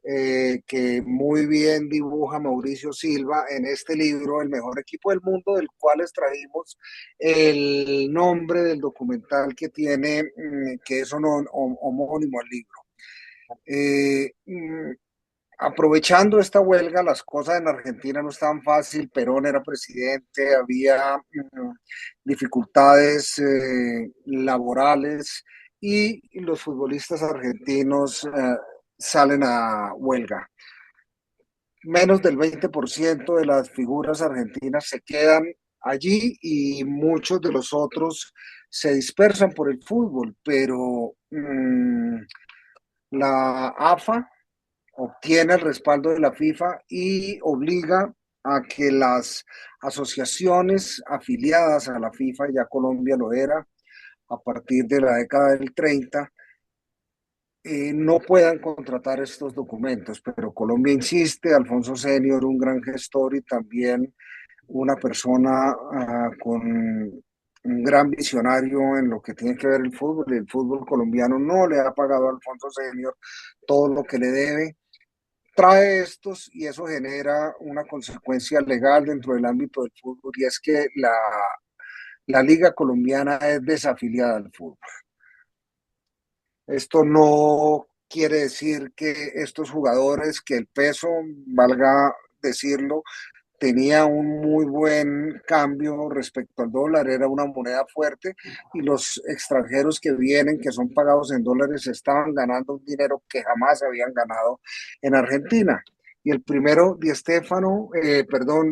que muy bien dibuja Mauricio Silva en este libro, El mejor equipo del mundo, del cual extrajimos el nombre del documental que tiene, que es homónimo al libro. Aprovechando esta huelga, las cosas en Argentina no estaban fácil. Perón era presidente, había dificultades laborales, y los futbolistas argentinos salen a huelga. Menos del 20% de las figuras argentinas se quedan allí y muchos de los otros se dispersan por el fútbol, pero la AFA obtiene el respaldo de la FIFA y obliga a que las asociaciones afiliadas a la FIFA, ya Colombia lo era a partir de la década del 30, no puedan contratar estos documentos, pero Colombia insiste. Alfonso Senior, un gran gestor y también una persona con un gran visionario en lo que tiene que ver el fútbol colombiano, no le ha pagado a Alfonso Senior todo lo que le debe, trae estos, y eso genera una consecuencia legal dentro del ámbito del fútbol, y es que la liga colombiana es desafiliada al fútbol. Esto no quiere decir que estos jugadores, que el peso, valga decirlo, tenía un muy buen cambio respecto al dólar, era una moneda fuerte, y los extranjeros que vienen, que son pagados en dólares, estaban ganando un dinero que jamás habían ganado en Argentina. Y el primero,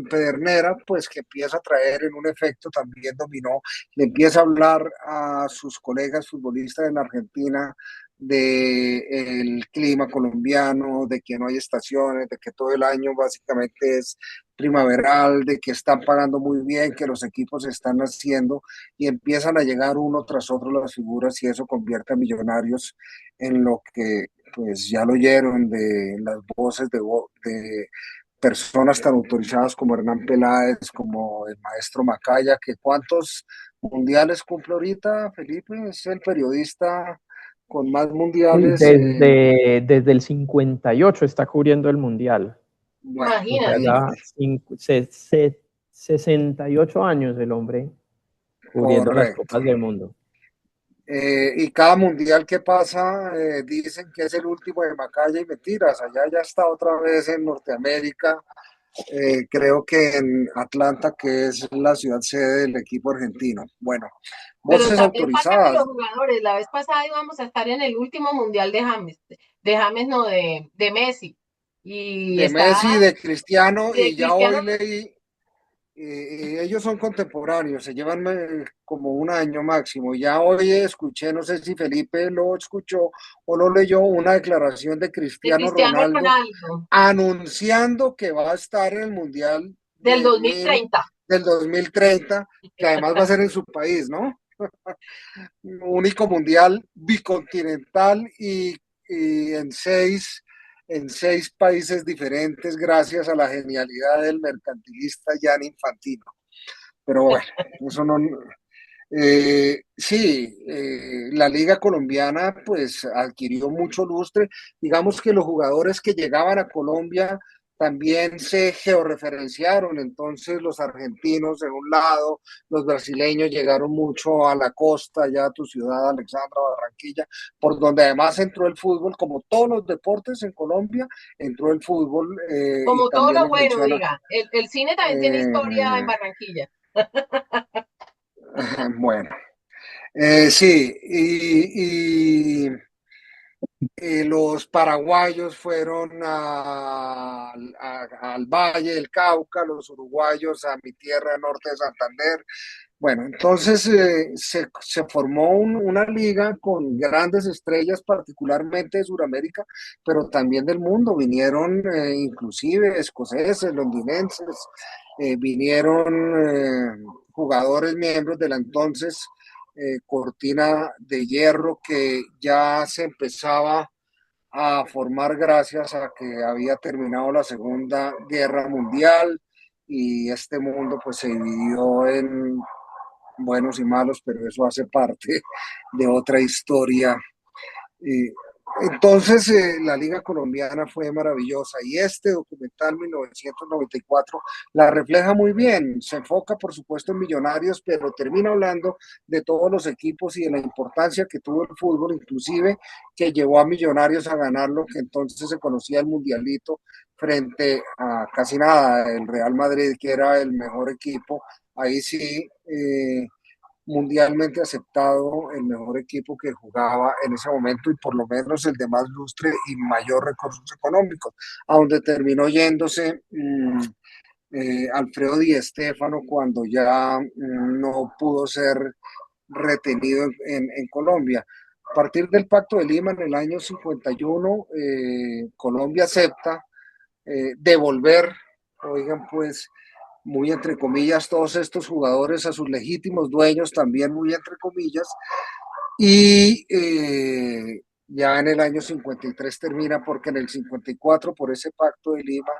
Pedernera, pues que empieza a traer en un efecto también dominó, le empieza a hablar a sus colegas futbolistas en Argentina del clima colombiano, de que no hay estaciones, de que todo el año básicamente es primaveral, de que están pagando muy bien, que los equipos están haciendo, y empiezan a llegar uno tras otro las figuras, y eso convierte a Millonarios en lo que, pues ya lo oyeron de las voces de personas tan autorizadas como Hernán Peláez, como el maestro Macaya, que ¿cuántos mundiales cumple ahorita, Felipe? Es el periodista con más mundiales. Desde el 58 está cubriendo el mundial. Bueno, imagínate. 68 años el hombre cubriendo las copas del mundo. Y cada mundial que pasa dicen que es el último de Macaya, y mentiras, allá ya está otra vez en Norteamérica creo que en Atlanta, que es la ciudad sede del equipo argentino. Bueno, Pero voces también pásame los autorizadas jugadores. La vez pasada íbamos a estar en el último mundial de James no, de Messi. Y de está Messi, de Cristiano, de y ya hoy Cristiano. leí, ellos son contemporáneos, se llevan como un año máximo. Ya hoy escuché, no sé si Felipe lo escuchó o lo leyó, una declaración de De Cristiano Cristiano Ronaldo Ronaldo, anunciando que va a estar en el Mundial del 2030. del 2030, que además va a ser en su país, ¿no? Único mundial bicontinental y en seis países diferentes gracias a la genialidad del mercantilista Gianni Infantino. Pero bueno, eso no... sí, la liga colombiana pues adquirió mucho lustre. Digamos que los jugadores que llegaban a Colombia también se georreferenciaron, entonces los argentinos de un lado, los brasileños llegaron mucho a la costa, ya a tu ciudad, Alexandra, Barranquilla, por donde además entró el fútbol, como todos los deportes en Colombia, entró el fútbol y Como todo también lo lo bueno, menciona. diga. El cine también tiene historia en eh, Barranquilla. bueno, sí, y los paraguayos fueron al Valle del Cauca, los uruguayos a mi tierra norte de Santander. Bueno, entonces se formó una liga con grandes estrellas, particularmente de Sudamérica, pero también del mundo. Vinieron inclusive escoceses, londinenses, vinieron jugadores miembros de la entonces cortina de hierro que ya se empezaba a formar gracias a que había terminado la Segunda Guerra Mundial y este mundo pues se dividió en buenos y malos, pero eso hace parte de otra historia. Eh, entonces, la Liga Colombiana fue maravillosa y este documental 1994 la refleja muy bien. Se enfoca, por supuesto, en Millonarios, pero termina hablando de todos los equipos y de la importancia que tuvo el fútbol, inclusive que llevó a Millonarios a ganar lo que entonces se conocía el Mundialito frente a casi nada, el Real Madrid, que era el mejor equipo. Ahí sí. Mundialmente aceptado el mejor equipo que jugaba en ese momento y por lo menos el de más lustre y mayor recursos económicos, a donde terminó yéndose Alfredo Di Stéfano cuando ya no pudo ser retenido en Colombia. A partir del Pacto de Lima en el año 51, Colombia acepta devolver, oigan pues, muy entre comillas, todos estos jugadores a sus legítimos dueños, también muy entre comillas, y ya en el año 53 termina porque en el 54 por ese pacto de Lima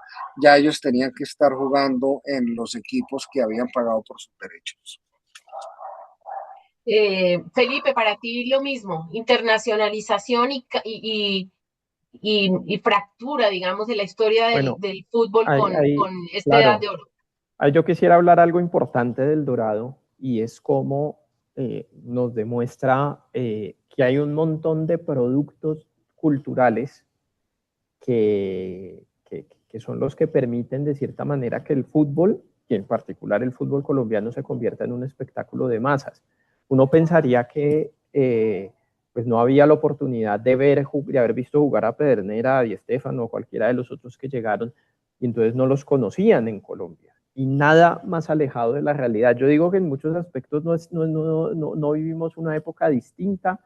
ya ellos tenían que estar jugando en los equipos que habían pagado por sus derechos. Felipe, para ti lo mismo, internacionalización y fractura, digamos, de la historia Bueno, del fútbol con esta edad claro, de oro. yo quisiera hablar algo importante del Dorado y es cómo nos demuestra que hay un montón de productos culturales que son los que permiten de cierta manera que el fútbol, y en particular el fútbol colombiano, se convierta en un espectáculo de masas. Uno pensaría que pues no había la oportunidad de haber visto jugar a Pedernera, a Di Stéfano o cualquiera de los otros que llegaron y entonces no los conocían en Colombia. Y nada más alejado de la realidad. Yo digo que en muchos aspectos no vivimos una época distinta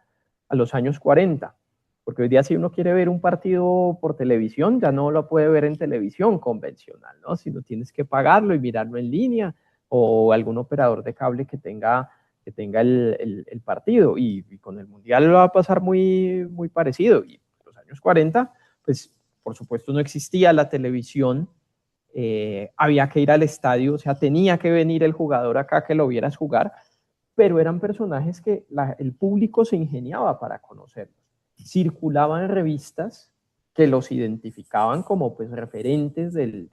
a los años 40, porque hoy día si uno quiere ver un partido por televisión, ya no lo puede ver en televisión convencional, ¿no? Sino tienes que pagarlo y mirarlo en línea o algún operador de cable que tenga el partido. Y con el Mundial va a pasar muy, muy parecido. Y en los años 40, pues por supuesto no existía la televisión, había que ir al estadio, o sea, tenía que venir el jugador acá que lo vieras jugar, pero eran personajes que el público se ingeniaba para conocerlos. Circulaban revistas que los identificaban como pues referentes del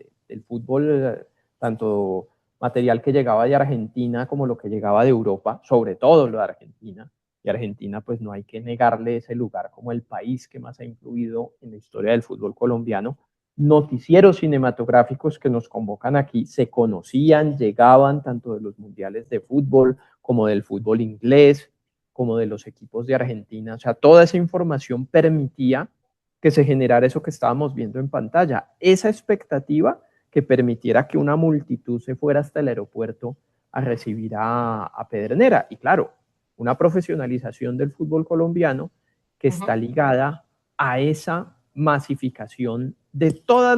fútbol, tanto material que llegaba de Argentina como lo que llegaba de Europa, sobre todo lo de Argentina. Y Argentina, pues no hay que negarle ese lugar como el país que más ha influido en la historia del fútbol colombiano. noticieros cinematográficos que nos convocan aquí se conocían, llegaban tanto de los mundiales de fútbol como del fútbol inglés, como de los equipos de Argentina. O sea, toda esa información permitía que se generara eso que estábamos viendo en pantalla, esa expectativa que permitiera que una multitud se fuera hasta el aeropuerto a recibir a Pedernera. Y claro, una profesionalización del fútbol colombiano que está ligada a esa masificación de de todos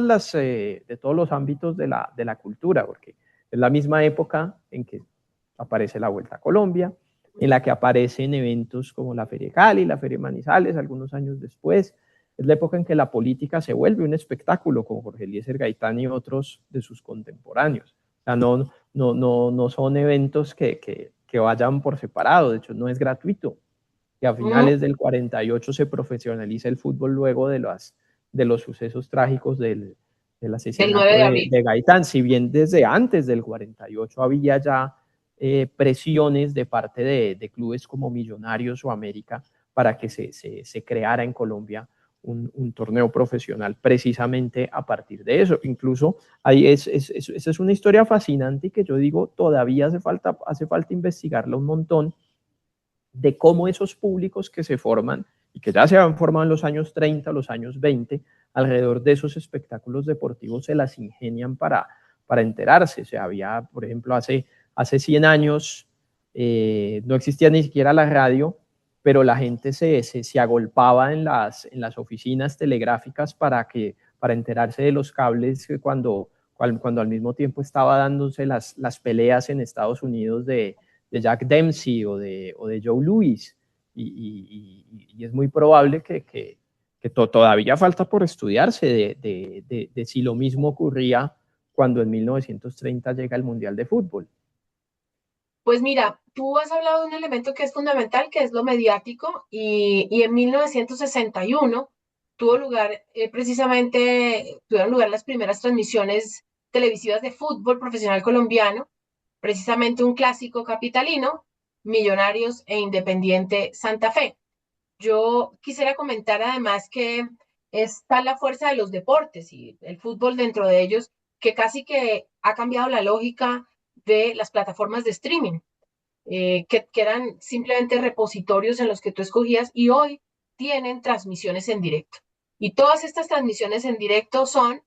los ámbitos de la cultura, porque es la misma época en que aparece la Vuelta a Colombia, en la que aparecen eventos como la Feria de Cali, la Feria de Manizales, algunos años después. Es la época en que la política se vuelve un espectáculo, como Jorge Eliezer Gaitán y otros de sus contemporáneos. O sea, no son eventos que vayan por separado, de hecho no es gratuito. Que a finales del 48 se profesionaliza el fútbol luego de los sucesos trágicos del asesinato 9 de abril. de Gaitán, si bien desde antes del 48 había ya presiones de parte de clubes como Millonarios o América para que se creara en Colombia un torneo profesional precisamente a partir de eso. Incluso ahí esa es una historia fascinante y que yo digo todavía hace falta investigarla un montón, de cómo esos públicos que se forman y que ya se han formado en los años 30, los años 20, alrededor de esos espectáculos deportivos se las ingenian para enterarse. O sea, había, por ejemplo, hace 100 años no existía ni siquiera la radio, pero la gente se agolpaba en las oficinas telegráficas para enterarse de los cables cuando al mismo tiempo estaba dándose las peleas en Estados Unidos de Jack Dempsey o de Joe Louis. Y es muy probable que todavía falta por estudiarse de si lo mismo ocurría cuando en 1930 llega el Mundial de Fútbol. Pues mira, tú has hablado de un elemento que es fundamental, que es lo mediático, y en 1961 tuvieron lugar las primeras transmisiones televisivas de fútbol profesional colombiano, precisamente un clásico capitalino, Millonarios e Independiente Santa Fe. Yo quisiera comentar además que está la fuerza de los deportes y el fútbol dentro de ellos, que casi que ha cambiado la lógica de las plataformas de streaming, que eran simplemente repositorios en los que tú escogías y hoy tienen transmisiones en directo. Y todas estas transmisiones en directo son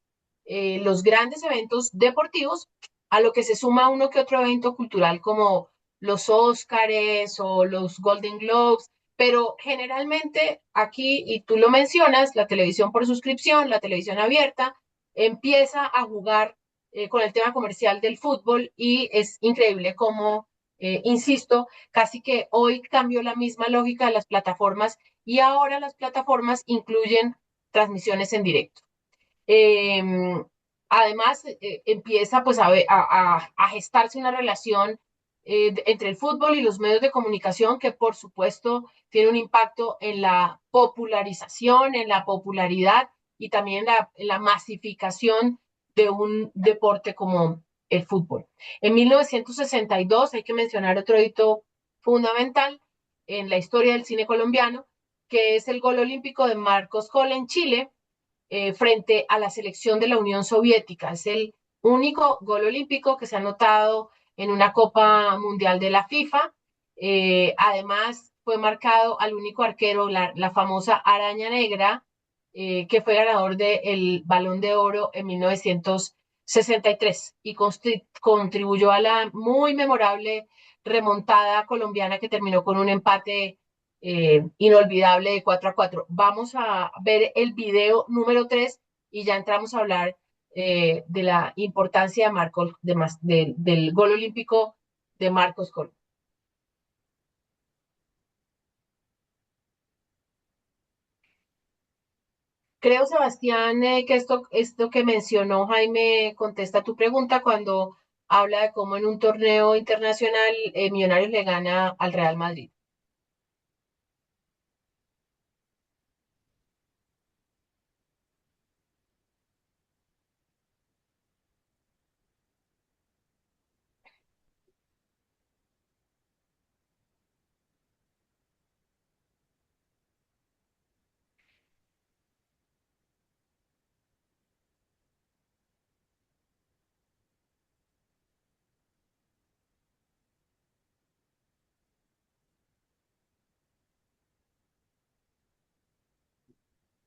los grandes eventos deportivos, a lo que se suma uno que otro evento cultural como los Óscares o los Golden Globes, pero generalmente aquí, y tú lo mencionas, la televisión por suscripción, la televisión abierta, empieza a jugar con el tema comercial del fútbol y es increíble cómo, insisto, casi que hoy cambió la misma lógica de las plataformas y ahora las plataformas incluyen transmisiones en directo. Eh, Además, empieza pues a gestarse una relación entre el fútbol y los medios de comunicación que por supuesto tiene un impacto en la popularización, en la popularidad y también en la masificación de un deporte como el fútbol. En 1962 hay que mencionar otro hito fundamental en la historia del cine colombiano, que es el gol olímpico de Marcos Coll en Chile, frente a la selección de la Unión Soviética. Es el único gol olímpico que se ha anotado en una Copa Mundial de la FIFA. Además, fue marcado al único arquero, la famosa araña negra, que fue ganador del Balón de Oro en 1963 y contribuyó a la muy memorable remontada colombiana que terminó con un empate inolvidable de 4-4. Vamos a ver el video número 3 y ya entramos a hablar de la importancia de del gol olímpico de Marcos Coll. Creo, Sebastián, que esto que mencionó Jaime contesta tu pregunta cuando habla de cómo en un torneo internacional Millonarios le gana al Real Madrid.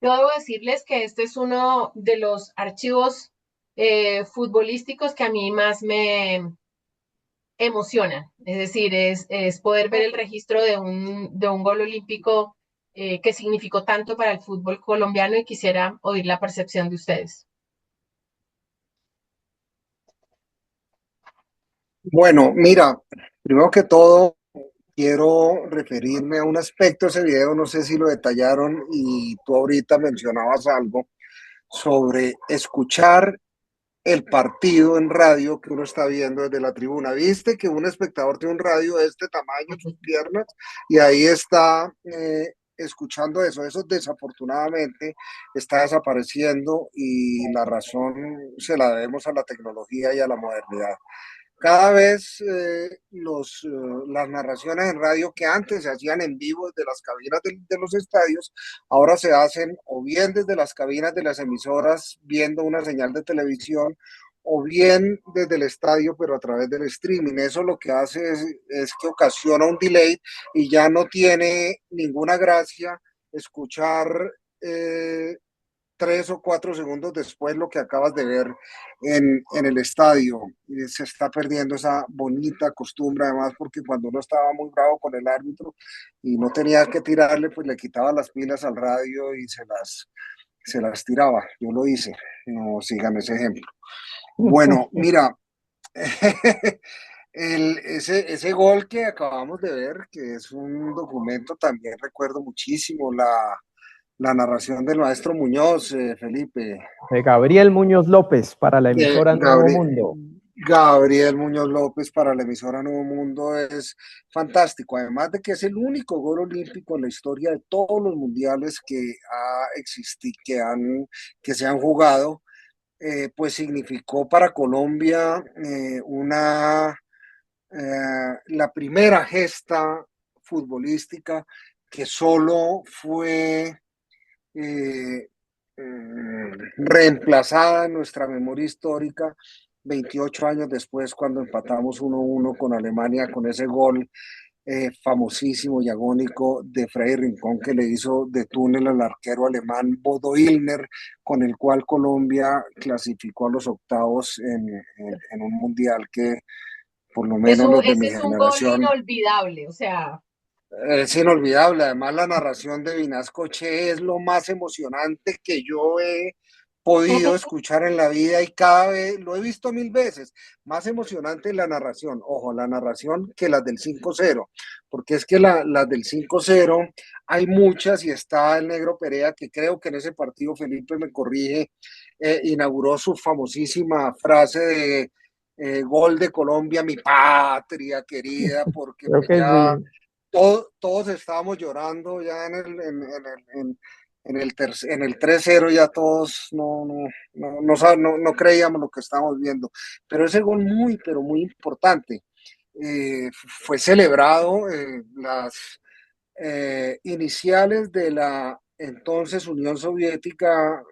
Yo debo decirles que este es uno de los archivos futbolísticos que a mí más me emocionan. Es decir, es poder ver el registro de un gol olímpico que significó tanto para el fútbol colombiano y quisiera oír la percepción de ustedes. Bueno, mira, primero que todo, quiero referirme a un aspecto de ese video, no sé si lo detallaron y tú ahorita mencionabas algo sobre escuchar el partido en radio que uno está viendo desde la tribuna. Viste que un espectador tiene un radio de este tamaño en sus piernas y ahí está escuchando eso. Eso desafortunadamente está desapareciendo y la razón se la debemos a la tecnología y a la modernidad. Cada vez las narraciones en radio que antes se hacían en vivo desde las cabinas de los estadios, ahora se hacen o bien desde las cabinas de las emisoras viendo una señal de televisión o bien desde el estadio pero a través del streaming. Eso lo que hace es que ocasiona un delay y ya no tiene ninguna gracia escuchar 3 o 4 segundos después lo que acabas de ver en el estadio. Se está perdiendo esa bonita costumbre, además, porque cuando uno estaba muy bravo con el árbitro y no tenía que tirarle, pues le quitaba las pilas al radio y se las tiraba. Yo lo hice, no sigan ese ejemplo. Bueno, mira, ese gol que acabamos de ver, que es un documento, también recuerdo muchísimo la narración del maestro Muñoz, Felipe. De Gabriel Muñoz López para la De emisora Nuevo Mundo. Gabriel Muñoz López para la emisora Nuevo Mundo es fantástico, además de que es el único gol olímpico en la historia de todos los mundiales que ha existido, que se han jugado, pues significó para Colombia la primera gesta futbolística que solo fue reemplazada en nuestra memoria histórica 28 años después, cuando empatamos 1-1 con Alemania, con ese gol famosísimo y agónico de Freddy Rincón que le hizo de túnel al arquero alemán Bodo Illner, con el cual Colombia clasificó a los octavos en un mundial que por lo menos los de mi Ese es un gol generación inolvidable, o sea, es inolvidable. Además, la narración de Vinasco Che es lo más emocionante que yo he podido escuchar en la vida y cada vez lo he visto 1000 veces. Más emocionante la narración, ojo, la narración que las del 5-0, porque es que las del 5-0 hay muchas y está el Negro Perea, que creo que en ese partido, Felipe me corrige, inauguró su famosísima frase de gol de Colombia, mi patria querida, porque Creo pues que ya sí. todos estábamos llorando ya en el 3-0, ya todos no creíamos lo que estábamos viendo. Pero ese gol muy, pero muy importante. Fue celebrado las iniciales de la entonces Unión Soviética,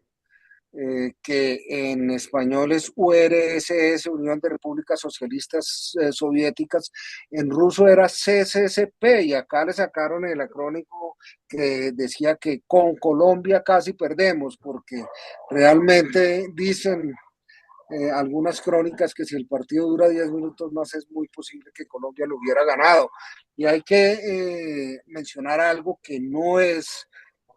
que en español es URSS, Unión de Repúblicas Socialistas Soviéticas, en ruso era CCCP, y acá le sacaron el acrónimo que decía que con Colombia casi perdemos, porque realmente dicen algunas crónicas que si el partido dura 10 minutos más es muy posible que Colombia lo hubiera ganado. Y hay que mencionar algo que no es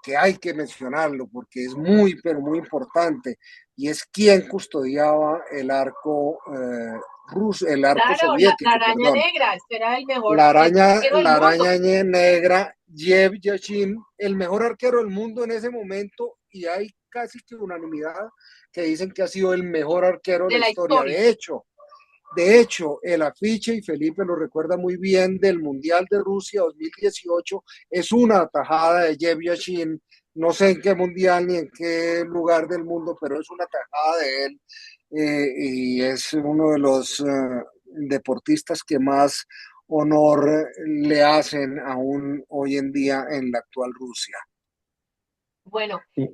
que hay que mencionarlo porque es muy, pero muy importante, y es quién custodiaba el arco ruso, el arco claro, la soviético, araña perdón. negra, este era el mejor La araña, arquero del la mundo. araña negra, Yevgeny, el mejor arquero del mundo en ese momento, y hay casi que unanimidad que dicen que ha sido el mejor arquero de De la la historia. historia. De hecho, el afiche, y Felipe lo recuerda muy bien, del Mundial de Rusia 2018, es una atajada de Yevgeny, no sé en qué mundial ni en qué lugar del mundo, pero es una atajada de él, y es uno de los deportistas que más honor le hacen aún hoy en día en la actual Rusia. Bueno, Sí,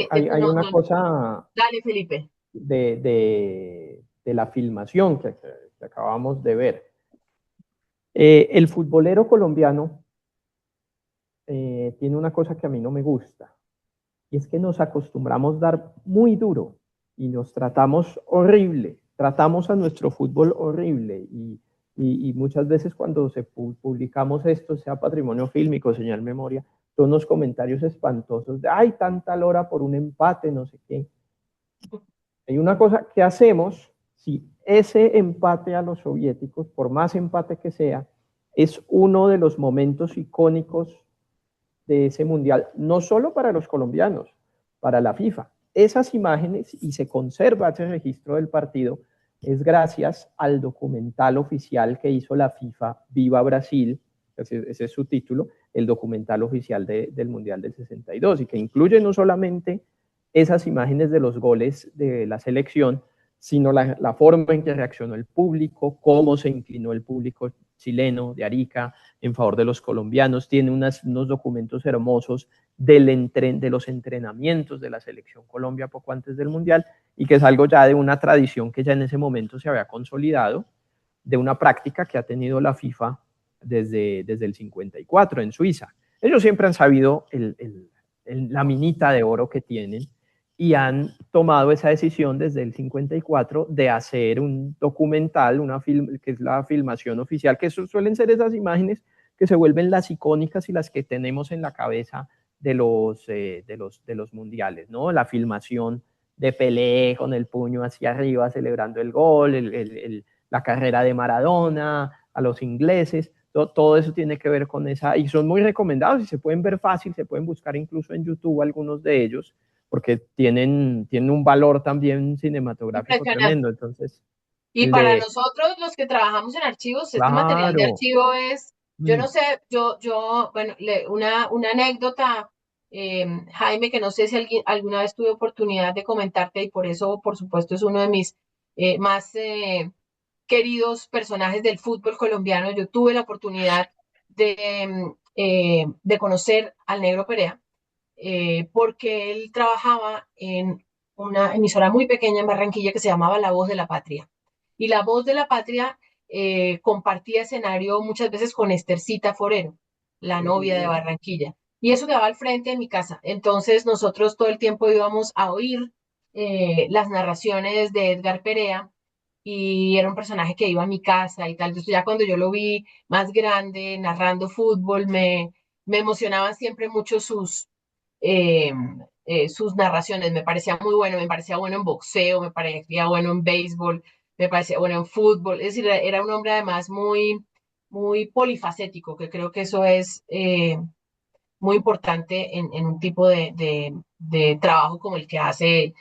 hay no, una cosa dale, Felipe. de la filmación que acabamos de ver. El futbolero colombiano tiene una cosa que a mí no me gusta, y es que nos acostumbramos a dar muy duro y nos tratamos horrible, tratamos a nuestro fútbol horrible y muchas veces cuando publicamos esto, sea patrimonio fílmico, señal memoria, son unos comentarios espantosos de, ay, tanta lora por un empate, no sé qué. Hay una cosa que hacemos, si ese empate a los soviéticos, por más empate que sea, es uno de los momentos icónicos de ese mundial, no solo para los colombianos, para la FIFA. Esas imágenes, y se conserva ese registro del partido, es gracias al documental oficial que hizo la FIFA, Viva Brasil, ese es su título, el documental oficial del Mundial del 62, y que incluye no solamente esas imágenes de los goles de la selección, sino la forma en que reaccionó el público, cómo se inclinó el público chileno de Arica en favor de los colombianos. Tiene unos documentos hermosos de los entrenamientos de la selección Colombia poco antes del Mundial, y que es algo ya de una tradición que ya en ese momento se había consolidado, de una práctica que ha tenido la FIFA desde el 54 en Suiza. Ellos siempre han sabido la minita de oro que tienen, y han tomado esa decisión desde el 54 de hacer un documental, que es la filmación oficial, que suelen ser esas imágenes que se vuelven las icónicas y las que tenemos en la cabeza de los mundiales, ¿no? La filmación de Pelé con el puño hacia arriba celebrando el gol, la carrera de Maradona, a los ingleses, todo eso tiene que ver con esa, y son muy recomendados y se pueden ver fácil, se pueden buscar incluso en YouTube algunos de ellos, porque tienen un valor también cinematográfico tremendo. Entonces, y para nosotros los que trabajamos en archivos, este material de archivo es, yo no sé, bueno, una anécdota, Jaime, que no sé si alguna vez tuve oportunidad de comentarte, y por eso, por supuesto, es uno de mis más queridos personajes del fútbol colombiano. Yo tuve la oportunidad de conocer al Negro Perea, porque él trabajaba en una emisora muy pequeña en Barranquilla que se llamaba La Voz de la Patria. Y La Voz de la Patria compartía escenario muchas veces con Estercita Forero, la novia de Barranquilla. Y eso quedaba al frente de mi casa. Entonces nosotros todo el tiempo íbamos a oír las narraciones de Edgar Perea, y era un personaje que iba a mi casa y tal. Entonces ya cuando yo lo vi más grande, narrando fútbol, me emocionaban siempre mucho sus narraciones. Me parecía muy bueno, me parecía bueno en boxeo, me parecía bueno en béisbol, me parecía bueno en fútbol. Es decir, era un hombre además muy polifacético, que creo que eso es muy importante en un tipo de trabajo como el que hace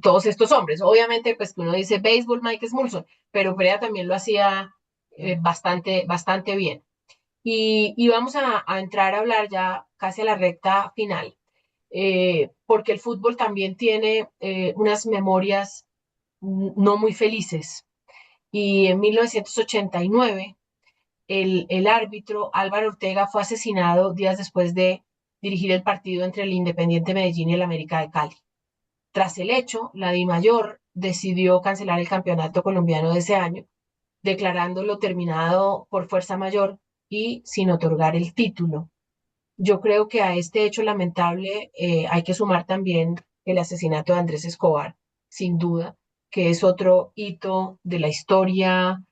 todos estos hombres. Obviamente, pues que uno dice béisbol, Mike Smulson, pero Perea también lo hacía bastante bien. Y vamos a entrar a hablar ya casi a la recta final, porque el fútbol también tiene unas memorias no muy felices. Y en 1989, el árbitro Álvaro Ortega fue asesinado días después de dirigir el partido entre el Independiente Medellín y el América de Cali. Tras el hecho, la DIMAYOR decidió cancelar el campeonato colombiano de ese año, declarándolo terminado por fuerza mayor y sin otorgar el título. Yo creo que a este hecho lamentable hay que sumar también el asesinato de Andrés Escobar, sin duda, que es otro hito de la historia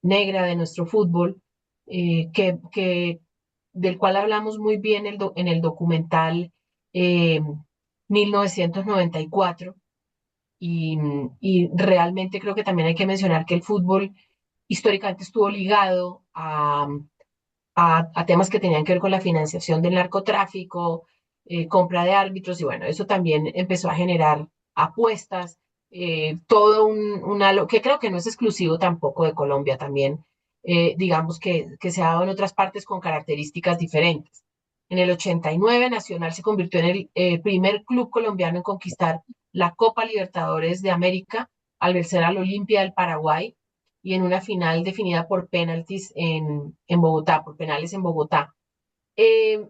negra de nuestro fútbol, del cual hablamos muy bien en el documental 1994. Y realmente creo que también hay que mencionar que el fútbol históricamente estuvo ligado a temas que tenían que ver con la financiación del narcotráfico, compra de árbitros, y bueno, eso también empezó a generar apuestas, todo que creo que no es exclusivo tampoco de Colombia, también digamos que se ha dado en otras partes con características diferentes. En el 89, Nacional se convirtió en el primer club colombiano en conquistar la Copa Libertadores de América al vencer al Olimpia del Paraguay, y en una final definida por penaltis en Bogotá, por penales en Bogotá.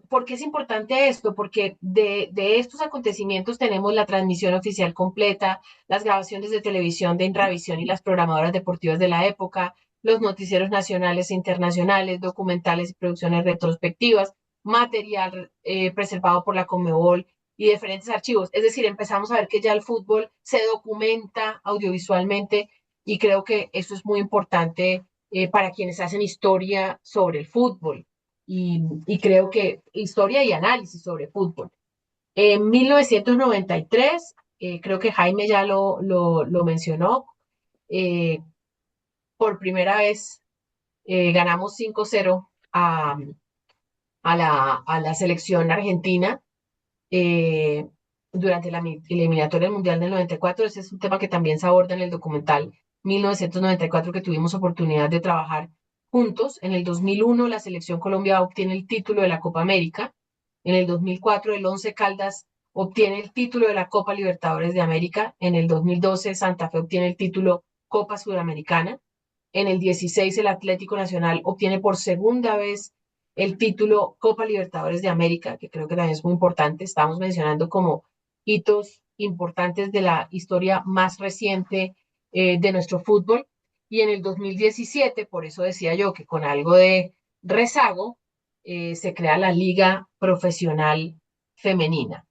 ¿Por qué es importante esto? Porque de estos acontecimientos tenemos la transmisión oficial completa, las grabaciones de televisión de Intravisión y las programadoras deportivas de la época, los noticieros nacionales e internacionales, documentales y producciones retrospectivas, material preservado por la Conmebol y diferentes archivos. Es decir, empezamos a ver que ya el fútbol se documenta audiovisualmente y creo que eso es muy importante para quienes hacen historia sobre el fútbol y creo que historia y análisis sobre fútbol. En 1993, creo que Jaime ya lo mencionó, eh, por primera vez ganamos 5-0 a la selección argentina eh, durante la eliminatoria del Mundial del 94. Ese es un tema que también se aborda en el documental 1994 que tuvimos oportunidad de trabajar juntos. En el 2001 la selección Colombia obtiene el título de la Copa América. En el 2004 el Once Caldas obtiene el título de la Copa Libertadores de América. En el 2012 Santa Fe obtiene el título Copa Sudamericana. En el 16 el Atlético Nacional obtiene por segunda vez el título Copa Libertadores de América, que creo que también es muy importante. Estamos mencionando como hitos importantes de la historia más reciente de nuestro fútbol. Y en el 2017, por eso decía yo que con algo de rezago, se crea la Liga Profesional Femenina.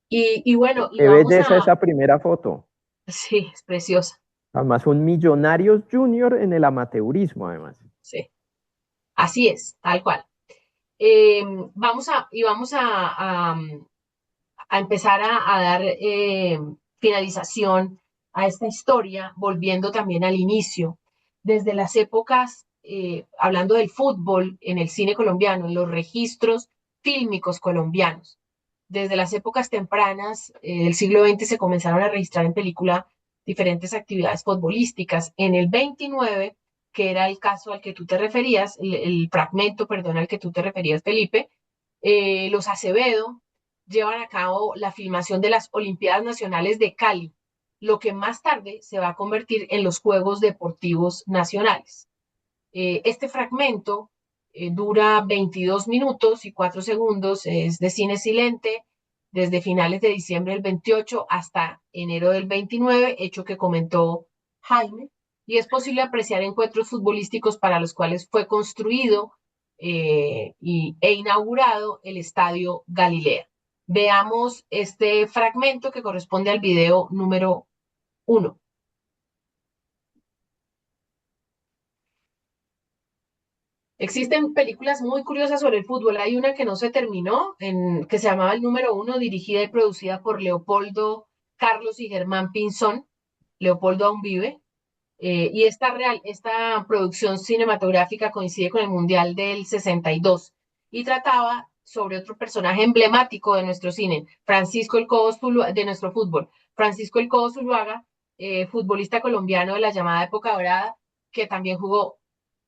Y bueno, y Qué vamos belleza a... esa primera foto. Sí, es preciosa. Además, son Millonarios Junior en el amateurismo, además. Sí, así es, tal cual. Vamos a empezar a dar finalización a esta historia, volviendo también al inicio, desde las épocas, hablando del fútbol en el cine colombiano, en los registros fílmicos colombianos. Desde las épocas tempranas del siglo XX se comenzaron a registrar en película diferentes actividades futbolísticas. En el 29, que era el caso al que tú te referías, el fragmento, perdón, al que tú te referías, Felipe, los Acevedo llevan a cabo la filmación de las Olimpiadas Nacionales de Cali, lo que más tarde se va a convertir en los Juegos Deportivos Nacionales. Este fragmento dura 22 minutos y 4 segundos, es de cine silente, desde finales de diciembre del 28 hasta enero del 29, hecho que comentó Jaime, y es posible apreciar encuentros futbolísticos para los cuales fue construido e inaugurado el Estadio Galilea. Veamos este fragmento que corresponde al video número 1. Existen películas muy curiosas sobre el fútbol. Hay una que no se terminó, que se llamaba El Número 1, dirigida y producida por Leopoldo, Carlos y Germán Pinzón. Leopoldo aún vive. Y esta producción cinematográfica coincide con el Mundial del 62 y trataba sobre otro personaje emblemático de nuestro cine, Francisco el Cobo Zuluaga, de nuestro fútbol. Francisco el Cobo Zuluaga, futbolista colombiano de la llamada época dorada, que también jugó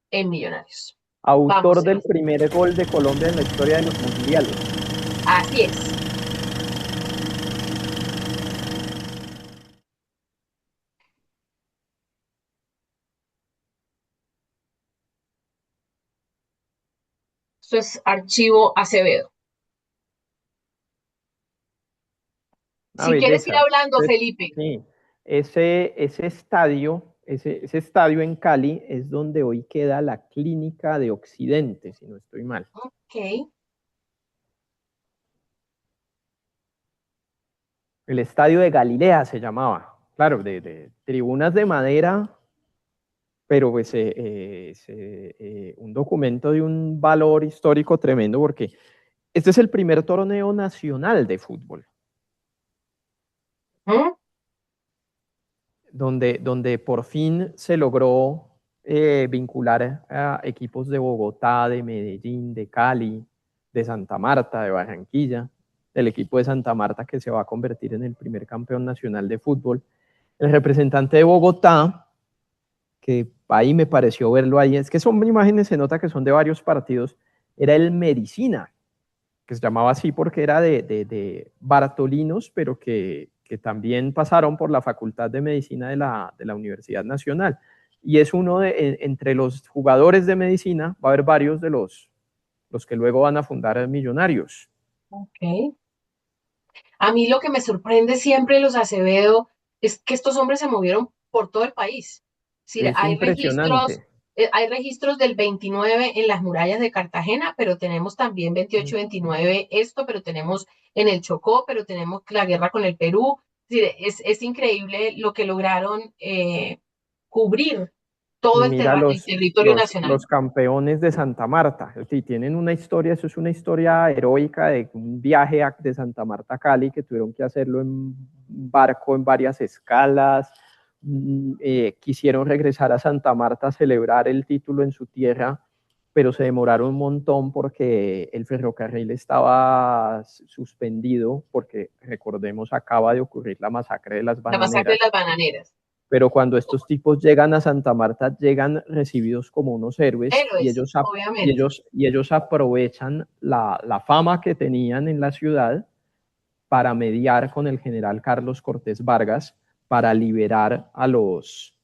en Millonarios. Autor Vamos, del primer gol de Colombia en la historia de los mundiales. así es. Esto es Archivo Acevedo. Una Si quieres ir belleza. hablando, Felipe. Sí, ese estadio, ese estadio en Cali es donde hoy queda la Clínica de Occidente, si no estoy mal. Ok. El Estadio de Galilea se llamaba. Claro, de tribunas de madera, pero pues un documento de un valor histórico tremendo porque este es el primer torneo nacional de fútbol. Donde por fin se logró vincular a equipos de Bogotá, de Medellín, de Cali, de Santa Marta, de Barranquilla, el equipo de Santa Marta que se va a convertir en el primer campeón nacional de fútbol. El representante de Bogotá, que ahí me pareció verlo ahí, es que son imágenes, se nota que son de varios partidos, era el Medicina, que se llamaba así porque era de bartolinos, pero que también pasaron por la Facultad de Medicina de la Universidad Nacional. Y es uno entre los jugadores de medicina, va a haber varios de los que luego van a fundar Millonarios. Ok. A mí lo que me sorprende siempre de los Acevedo es que estos hombres se movieron por todo el país. Es decir, Es impresionante. hay registros del 29 en las murallas de Cartagena, pero tenemos también 28 y 29 esto, pero tenemos en el Chocó, pero tenemos la guerra con el Perú. Es increíble lo que lograron cubrir todo Y el mira territorio nacional. los campeones de Santa Marta, sí, tienen una historia, eso es una historia heroica de un viaje de Santa Marta a Cali que tuvieron que hacerlo en barco en varias escalas, quisieron regresar a Santa Marta a celebrar el título en su tierra, pero se demoraron un montón porque el ferrocarril estaba suspendido, porque recordemos acaba de ocurrir la masacre de las La masacre bananeras. de las bananeras. Pero cuando estos tipos llegan a Santa Marta, llegan recibidos como unos héroes, obviamente. y ellos aprovechan la fama que tenían en la ciudad para mediar con el general Carlos Cortés Vargas para liberar a los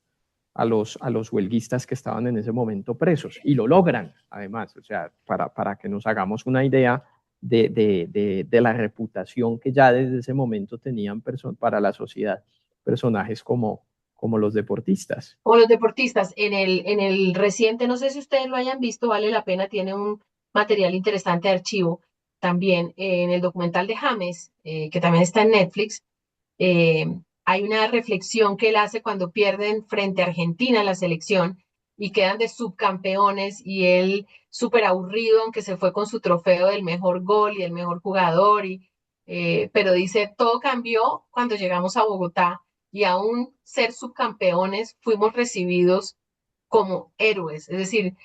huelguistas que estaban en ese momento presos. Y lo logran, además, o sea, para que nos hagamos una idea de la reputación que ya desde ese momento tenían para la sociedad personajes como los deportistas. O los deportistas, en el reciente, no sé si ustedes lo hayan visto, vale la pena, tiene un material interesante de archivo también, en el documental de James, que también está en Netflix, hay una reflexión que él hace cuando pierden frente a Argentina en la selección y quedan de subcampeones y él súper aburrido, aunque se fue con su trofeo del mejor gol y el mejor jugador, pero dice, todo cambió cuando llegamos a Bogotá y aún ser subcampeones fuimos recibidos como héroes, es decir,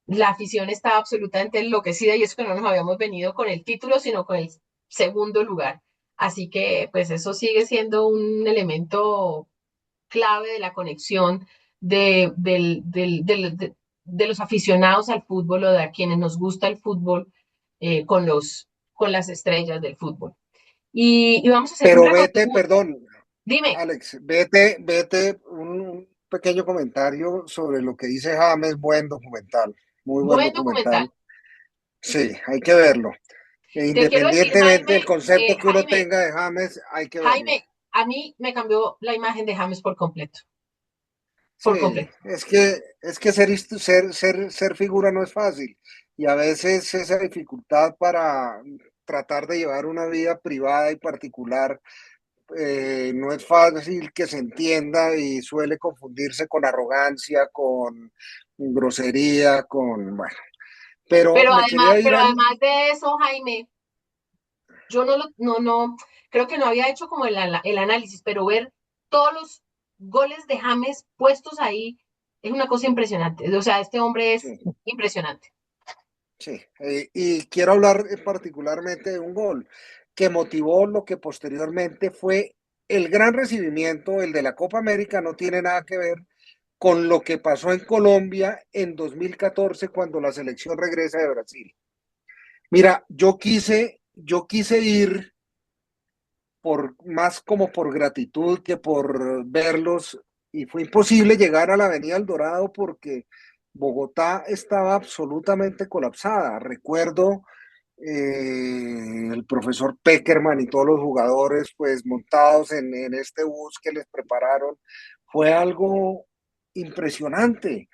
la afición estaba absolutamente enloquecida y es que no nos habíamos venido con el título, sino con el segundo lugar. Así que pues eso sigue siendo un elemento clave de la conexión de los aficionados al fútbol o de a quienes nos gusta el fútbol con las estrellas del fútbol. Y vamos a hacer Pero vete, perdón, dime. Alex, vete un pequeño comentario sobre lo que dice James, buen documental, muy buen documental. Sí, hay que verlo. Independientemente del concepto que uno tenga de James, hay que verlo. Jaime, a mí me cambió la imagen de James por completo. Sí, es que ser figura no es fácil y a veces esa dificultad para tratar de llevar una vida privada y particular no es fácil que se entienda y suele confundirse con arrogancia, con grosería, bueno. Pero además de eso, Jaime, yo no creo que no había hecho como el análisis, pero ver todos los goles de James puestos ahí es una cosa impresionante. O sea, este hombre es impresionante. Sí, y quiero hablar particularmente de un gol que motivó lo que posteriormente fue el gran recibimiento, el de la Copa América, no tiene nada que ver con lo que pasó en Colombia en 2014 cuando la selección regresa de Brasil. Mira, yo quise ir más como por gratitud que por verlos y fue imposible llegar a la Avenida El Dorado porque Bogotá estaba absolutamente colapsada. Recuerdo el profesor Peckerman y todos los jugadores pues montados en este bus que les prepararon. Fue algo impresionante.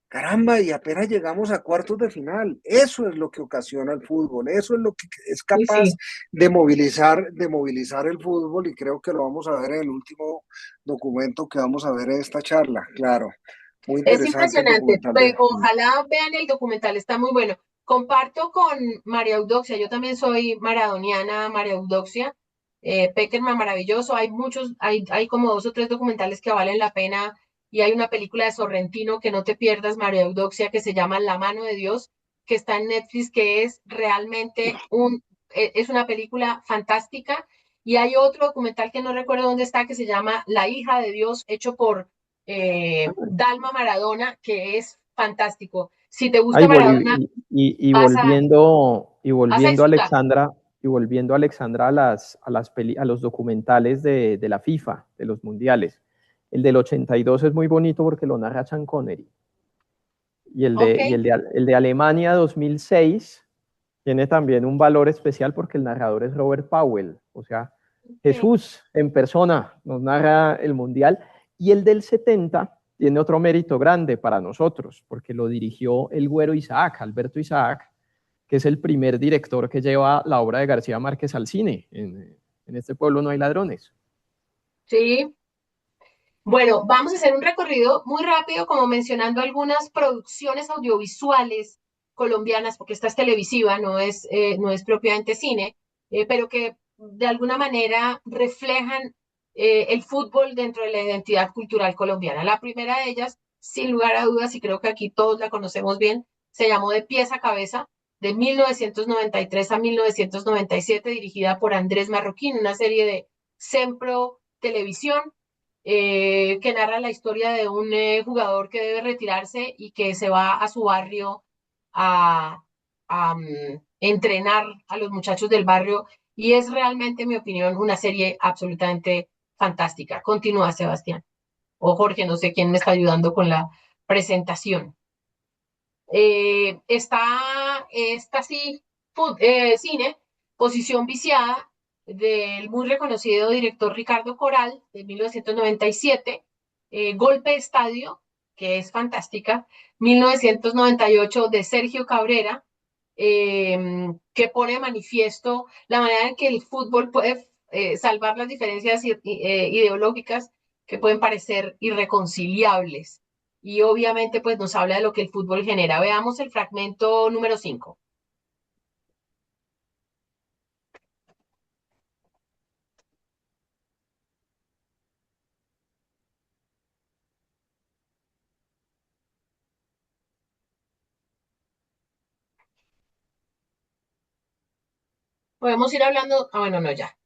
Caramba, y apenas llegamos a cuartos de final. Eso es lo que ocasiona el fútbol, eso es lo que es capaz de movilizar el fútbol y creo que lo vamos a ver en el último documento que vamos a ver en esta charla, claro. Muy interesante. Es impresionante. Ojalá vean el documental, está muy bueno. Comparto con María Eudoxia, yo también soy maradoniana, María Eudoxia. Peckerman maravilloso, hay como 2 o 3 documentales que valen la pena y hay una película de Sorrentino que no te pierdas, María Eudoxia, que se llama La mano de Dios, que está en Netflix, que es realmente es una película fantástica. Y hay otro documental que no recuerdo dónde está, que se llama La hija de Dios, hecho por Dalma Maradona, que es fantástico. Si te gusta Maradona, volviendo Alexandra a los documentales de la FIFA, de los mundiales. El del 82 es muy bonito porque lo narra Sean Connery. Y el de Alemania 2006 tiene también un valor especial porque el narrador es Robert Powell. O sea, Jesús en persona nos narra el mundial. Y el del 70 tiene otro mérito grande para nosotros, porque lo dirigió el Güero Isaac, Alberto Isaac, que es el primer director que lleva la obra de García Márquez al cine. En este pueblo no hay ladrones. Sí. Bueno, vamos a hacer un recorrido muy rápido, como mencionando algunas producciones audiovisuales colombianas, porque esta es televisiva, no es propiamente cine, pero que de alguna manera reflejan el fútbol dentro de la identidad cultural colombiana. La primera de ellas, sin lugar a dudas, y creo que aquí todos la conocemos bien, se llamó De pies a cabeza, de 1993 a 1997, dirigida por Andrés Marroquín, una serie de Sempro Televisión, que narra la historia de un jugador que debe retirarse y que se va a su barrio a entrenar a los muchachos del barrio, y es realmente, en mi opinión, una serie absolutamente fantástica. Continúa, Sebastián. O Jorge, no sé quién me está ayudando con la presentación. Está sí, cine, Posición Viciada, del muy reconocido director Ricardo Coral, de 1997, Golpe de Estadio, que es fantástica, 1998, de Sergio Cabrera, que pone de manifiesto la manera en que el fútbol puede salvar las diferencias ideológicas que pueden parecer irreconciliables. Y obviamente pues nos habla de lo que el fútbol genera. Veamos el fragmento número 5. Podemos ir hablando. Ah, bueno, no, ya.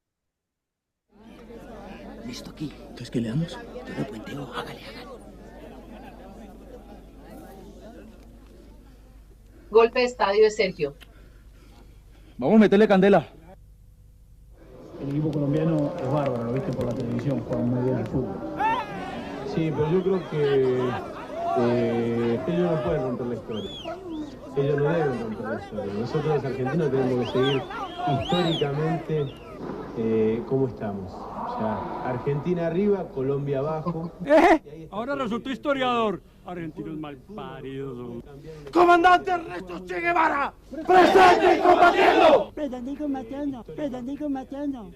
Listo aquí. Entonces, ¿qué le damos? Yo lo puenteo, hágale. Golpe de Estadio de Sergio. Vamos a meterle candela. El equipo colombiano es bárbaro, lo viste por la televisión, juega muy bien al fútbol. Sí, pero yo creo que ellos no pueden romper la historia. Ellos no deben romper la historia. Nosotros los argentinos tenemos que seguir históricamente cómo estamos. O sea, Argentina arriba, Colombia abajo. Ahora resultó historiador. Argentinos malparidos. ¡Comandante Ernesto Che Guevara! ¡Presente y combatiendo! Presente y combatiendo. Presente y combatiendo.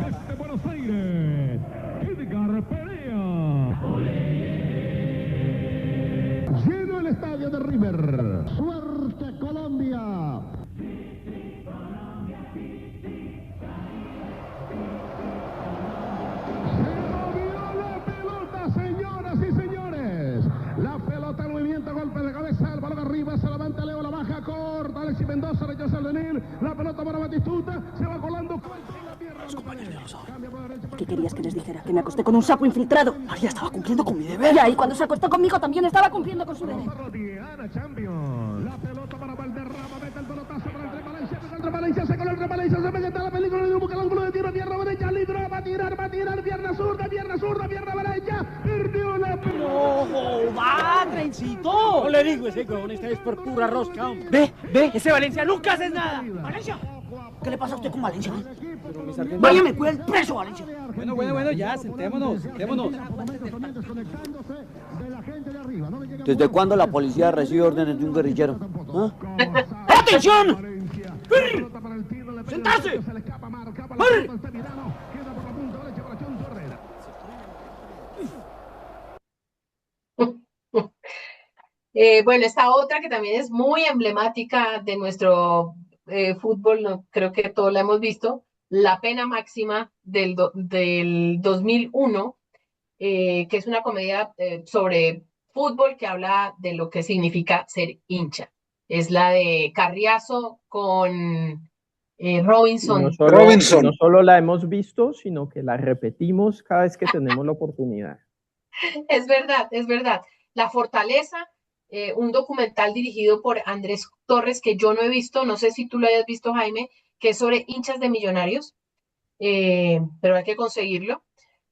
Desde Buenos Aires, Edgar Perea. Lleno el estadio de River. ¡Suerte, Colombia! Señoras y señores, la pelota en movimiento, golpe de cabeza, el balón arriba, se levanta Leo, la baja corta, Alexis Mendoza, rechaza el Denil, la pelota para Batistuta, se va colando. Los compañeros de los ojos. ¿Qué querías que les dijera? Que me acosté con un sapo infiltrado. María estaba cumpliendo con mi deber. Y ahí, cuando se acostó conmigo, también estaba cumpliendo con su deber. La pelota para Valderrama, mete el pelotazo para Andrés Valencia, Andrés Valencia, se coló Andrés Valencia, se mete a la película, le busca el ángulo de tiro, pierna derecha, Lidro, va a tirar, pierna zurda, pierna derecha, perdió la pelota. ¡No, va, trencito! No le digo ese huevón, esta es por pura rosca. Ve, ese Valencia nunca haces nada. ¡Valencia! ¿Qué le pasa a usted con Valencia? Vaya, me cuida el preso, Valencia. Bueno, ya, sentémonos. ¿Desde cuándo la policía recibe órdenes de un guerrillero? ¿Ah? ¡Atención! ¡Sentarse! ¡Arre! Bueno, esta otra que también es muy emblemática de nuestro fútbol, no, creo que todos la hemos visto, La Pena Máxima del 2001, que es una comedia sobre fútbol que habla de lo que significa ser hincha. Es la de Carriazo con Robinson. No solo la hemos visto, sino que la repetimos cada vez que tenemos la oportunidad. Es verdad. La Fortaleza, un documental dirigido por Andrés Torres que yo no he visto, no sé si tú lo hayas visto, Jaime, que es sobre hinchas de Millonarios, pero hay que conseguirlo.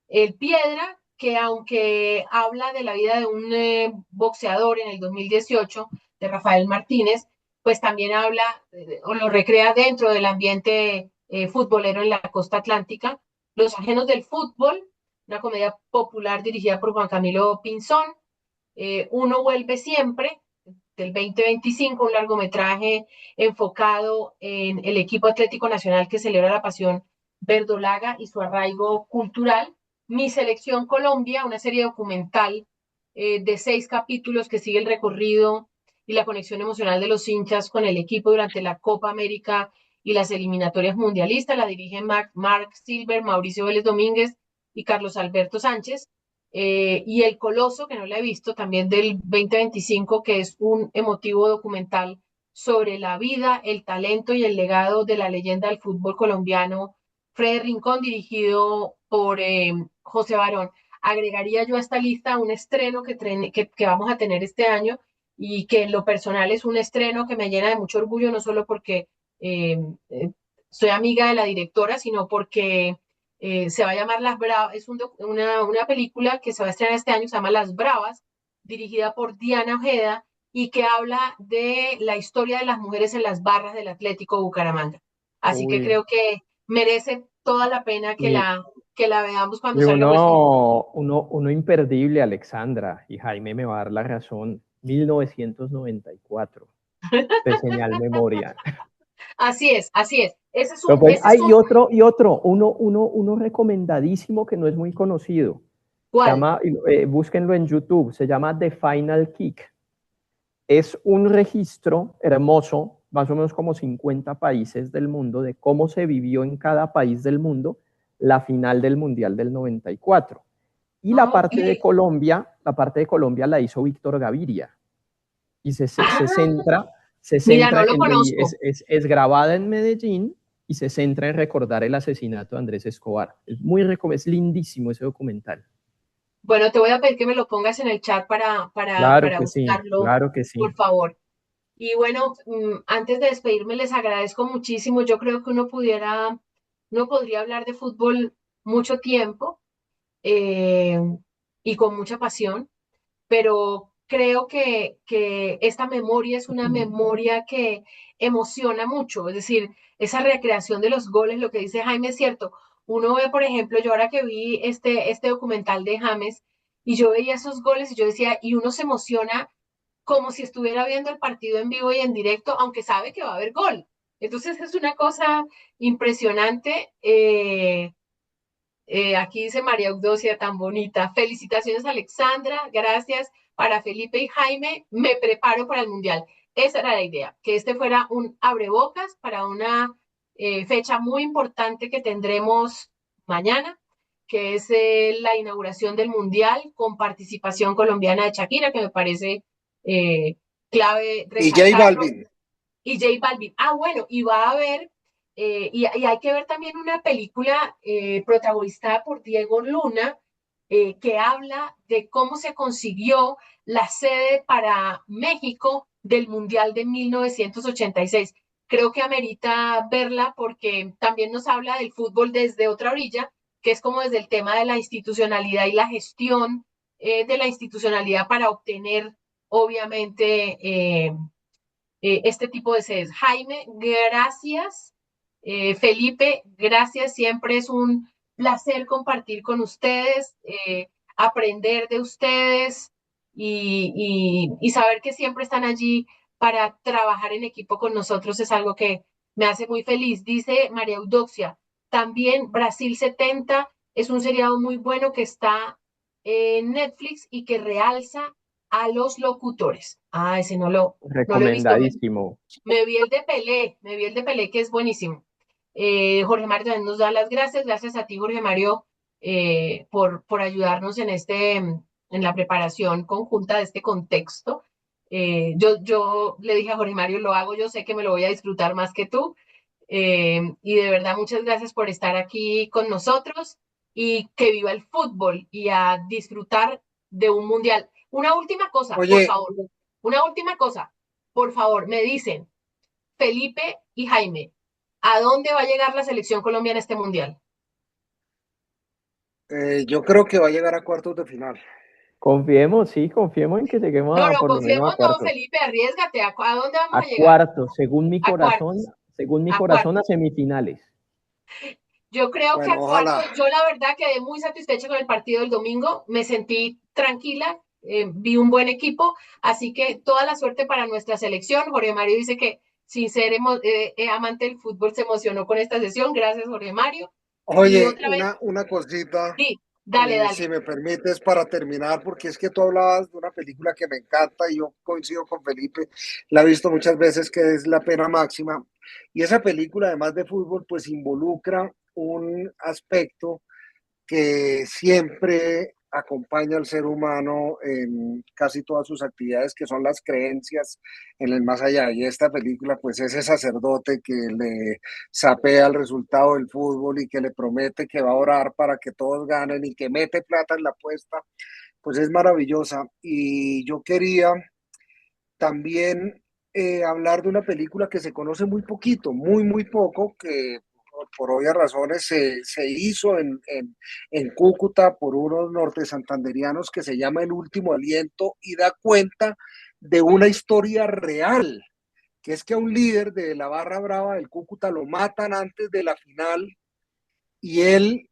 El Piedra, que aunque habla de la vida de un boxeador en el 2018, de Rafael Martínez, pues también habla o lo recrea dentro del ambiente futbolero en la costa atlántica. Los ajenos del fútbol, una comedia popular dirigida por Juan Camilo Pinzón. Uno vuelve siempre, del 2025, un largometraje enfocado en el equipo Atlético Nacional que celebra la pasión verdolaga y su arraigo cultural. Mi Selección Colombia, una serie documental de 6 capítulos que sigue el recorrido y la conexión emocional de los hinchas con el equipo durante la Copa América y las eliminatorias mundialistas. La dirigen Mark Silver, Mauricio Vélez Domínguez y Carlos Alberto Sánchez. Y El Coloso, que no la he visto, también del 2025, que es un emotivo documental sobre la vida, el talento y el legado de la leyenda del fútbol colombiano, Fred Rincón, dirigido por José Barón. Agregaría yo a esta lista un estreno que vamos a tener este año y que en lo personal es un estreno que me llena de mucho orgullo, no solo porque soy amiga de la directora, sino porque se va a llamar Las Bravas, es una película que se va a estrenar este año, se llama Las Bravas, dirigida por Diana Ojeda y que habla de la historia de las mujeres en las barras del Atlético Bucaramanga. Así que creo que merece toda la pena que la veamos cuando salga. Uno imperdible, Alexandra, y Jaime me va a dar la razón, 1994, de Señal Memoria. Así es, así es. Ese es uno recomendadísimo que no es muy conocido. ¿Cuál? Búsquenlo en YouTube, se llama The Final Kick. Es un registro hermoso, más o menos como 50 países del mundo, de cómo se vivió en cada país del mundo la final del Mundial del 94. Y la parte de Colombia la hizo Víctor Gaviria. Y se centra mira, no lo conozco. Es grabada en Medellín y se centra en recordar el asesinato de Andrés Escobar. Es lindísimo ese documental. Bueno, te voy a pedir que me lo pongas en el chat para buscarlo, sí, claro que sí. por favor. Y bueno, antes de despedirme, les agradezco muchísimo. Yo creo que uno podría hablar de fútbol mucho tiempo y con mucha pasión, pero creo que esta memoria es una memoria que emociona mucho, es decir, esa recreación de los goles, lo que dice Jaime es cierto. Uno ve, por ejemplo, yo ahora que vi este documental de James, y yo veía esos goles y yo decía, y uno se emociona como si estuviera viendo el partido en vivo y en directo, aunque sabe que va a haber gol. Entonces es una cosa impresionante. Aquí dice María Eudocia, tan bonita. Felicitaciones, Alexandra. Gracias. Para Felipe y Jaime, me preparo para el Mundial. Esa era la idea, que este fuera un abrebocas para una fecha muy importante que tendremos mañana, que es la inauguración del Mundial con participación colombiana de Shakira, que me parece clave resaltarlo. Y J Balvin. Y J Balvin. Bueno, y va a haber y hay que ver también una película protagonizada por Diego Luna que habla de cómo se consiguió la sede para México del Mundial de 1986. Creo que amerita verla porque también nos habla del fútbol desde otra orilla, que es como desde el tema de la institucionalidad y la gestión de la institucionalidad para obtener, obviamente, este tipo de sedes. Jaime, gracias. Felipe, gracias, siempre es un placer compartir con ustedes, aprender de ustedes y saber que siempre están allí para trabajar en equipo con nosotros es algo que me hace muy feliz. Dice María Eudoxia, también Brasil 70 es un seriado muy bueno que está en Netflix y que realza a los locutores. Ese no lo he visto. Recomendadísimo. Me vi el de Pelé, que es buenísimo. Jorge Mario también nos da las gracias a ti, Jorge Mario, por ayudarnos en la preparación conjunta de este contexto. Yo le dije a Jorge Mario, lo hago, yo sé que me lo voy a disfrutar más que tú, y de verdad muchas gracias por estar aquí con nosotros y que viva el fútbol y a disfrutar de un mundial. Una última cosa, por favor, me dicen, Felipe y Jaime, ¿a dónde va a llegar la selección Colombia en este mundial? Yo creo que va a llegar a cuartos de final. Confiemos, sí, confiemos en que lleguemos No, a no, por lo menos confiemos, a no, cuartos. Felipe, arriesgate. ¿A dónde vamos A a llegar? cuartos, según mi A corazón, cuartos. A cuartos. a semifinales. Yo creo que Bueno, a cuartos, ojalá. yo la verdad quedé muy satisfecha con el partido del domingo, me sentí tranquila, vi un buen equipo, así que toda la suerte para nuestra selección. Jorge Mario dice que sin ser amante del fútbol se emocionó con esta sesión. Gracias, Jorge Mario. Y Oye, otra vez, una cosita, sí, dale, dale. si me permites para terminar, porque es que tú hablabas de una película que me encanta y yo coincido con Felipe, la he visto muchas veces, que es La Pena Máxima, y esa película, además de fútbol, pues involucra un aspecto que siempre acompaña al ser humano en casi todas sus actividades, que son las creencias en el más allá. Y esta película, pues ese sacerdote que le sapea el resultado del fútbol y que le promete que va a orar para que todos ganen y que mete plata en la apuesta, pues es maravillosa. Y yo quería también hablar de una película que se conoce muy poquito, muy poco, que por obvias razones se hizo en Cúcuta por unos norte santanderianos, que se llama El Último Aliento, y da cuenta de una historia real, que es que a un líder de la barra brava del Cúcuta lo matan antes de la final y él,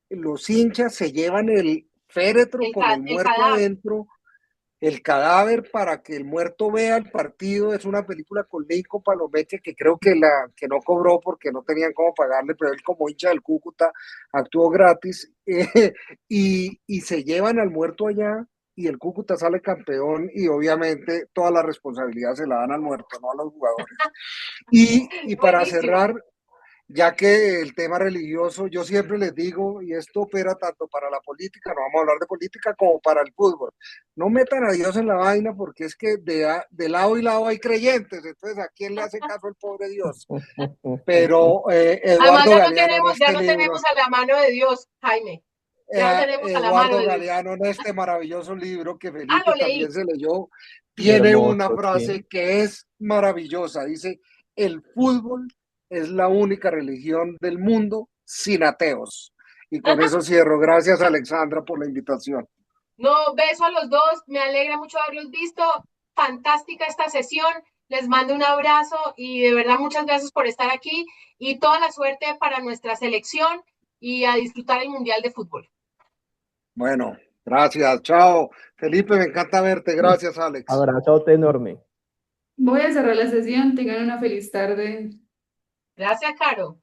los hinchas se llevan el féretro con el El muerto cadáver. adentro, el cadáver, para que el muerto vea el partido. Es una película con Lincoln Palomeque, que creo que no cobró porque no tenían cómo pagarle, pero él, como hincha del Cúcuta, actuó gratis, y se llevan al muerto allá y el Cúcuta sale campeón, y obviamente toda la responsabilidad se la dan al muerto, no a los jugadores. Y para Buenísimo. cerrar, ya que el tema religioso, yo siempre les digo, y esto opera tanto para la política, no vamos a hablar de política, como para el fútbol: no metan a Dios en la vaina, porque es que de lado y lado hay creyentes, entonces ¿a quién le hace caso el pobre Dios? Pero Además, Eduardo Galeano en ya este no libro, tenemos a la mano de Dios, Jaime. Ya no tenemos a la mano Eduardo de Dios. Galeano en este maravilloso libro que Ah, Felipe lo también leí. se leyó, tiene una Hermoso, sí. frase que es maravillosa. Dice: el fútbol es la única religión del mundo sin ateos. Y con eso cierro. Gracias, Alexandra, por la invitación. No, beso a los dos. Me alegra mucho haberlos visto. Fantástica esta sesión. Les mando un abrazo y de verdad muchas gracias por estar aquí y toda la suerte para nuestra selección y a disfrutar el Mundial de Fútbol. Bueno, gracias. Chao. Felipe, me encanta verte. Gracias, Alex. Abrazote enorme. Voy a cerrar la sesión. Tengan una feliz tarde. Gracias, Caro.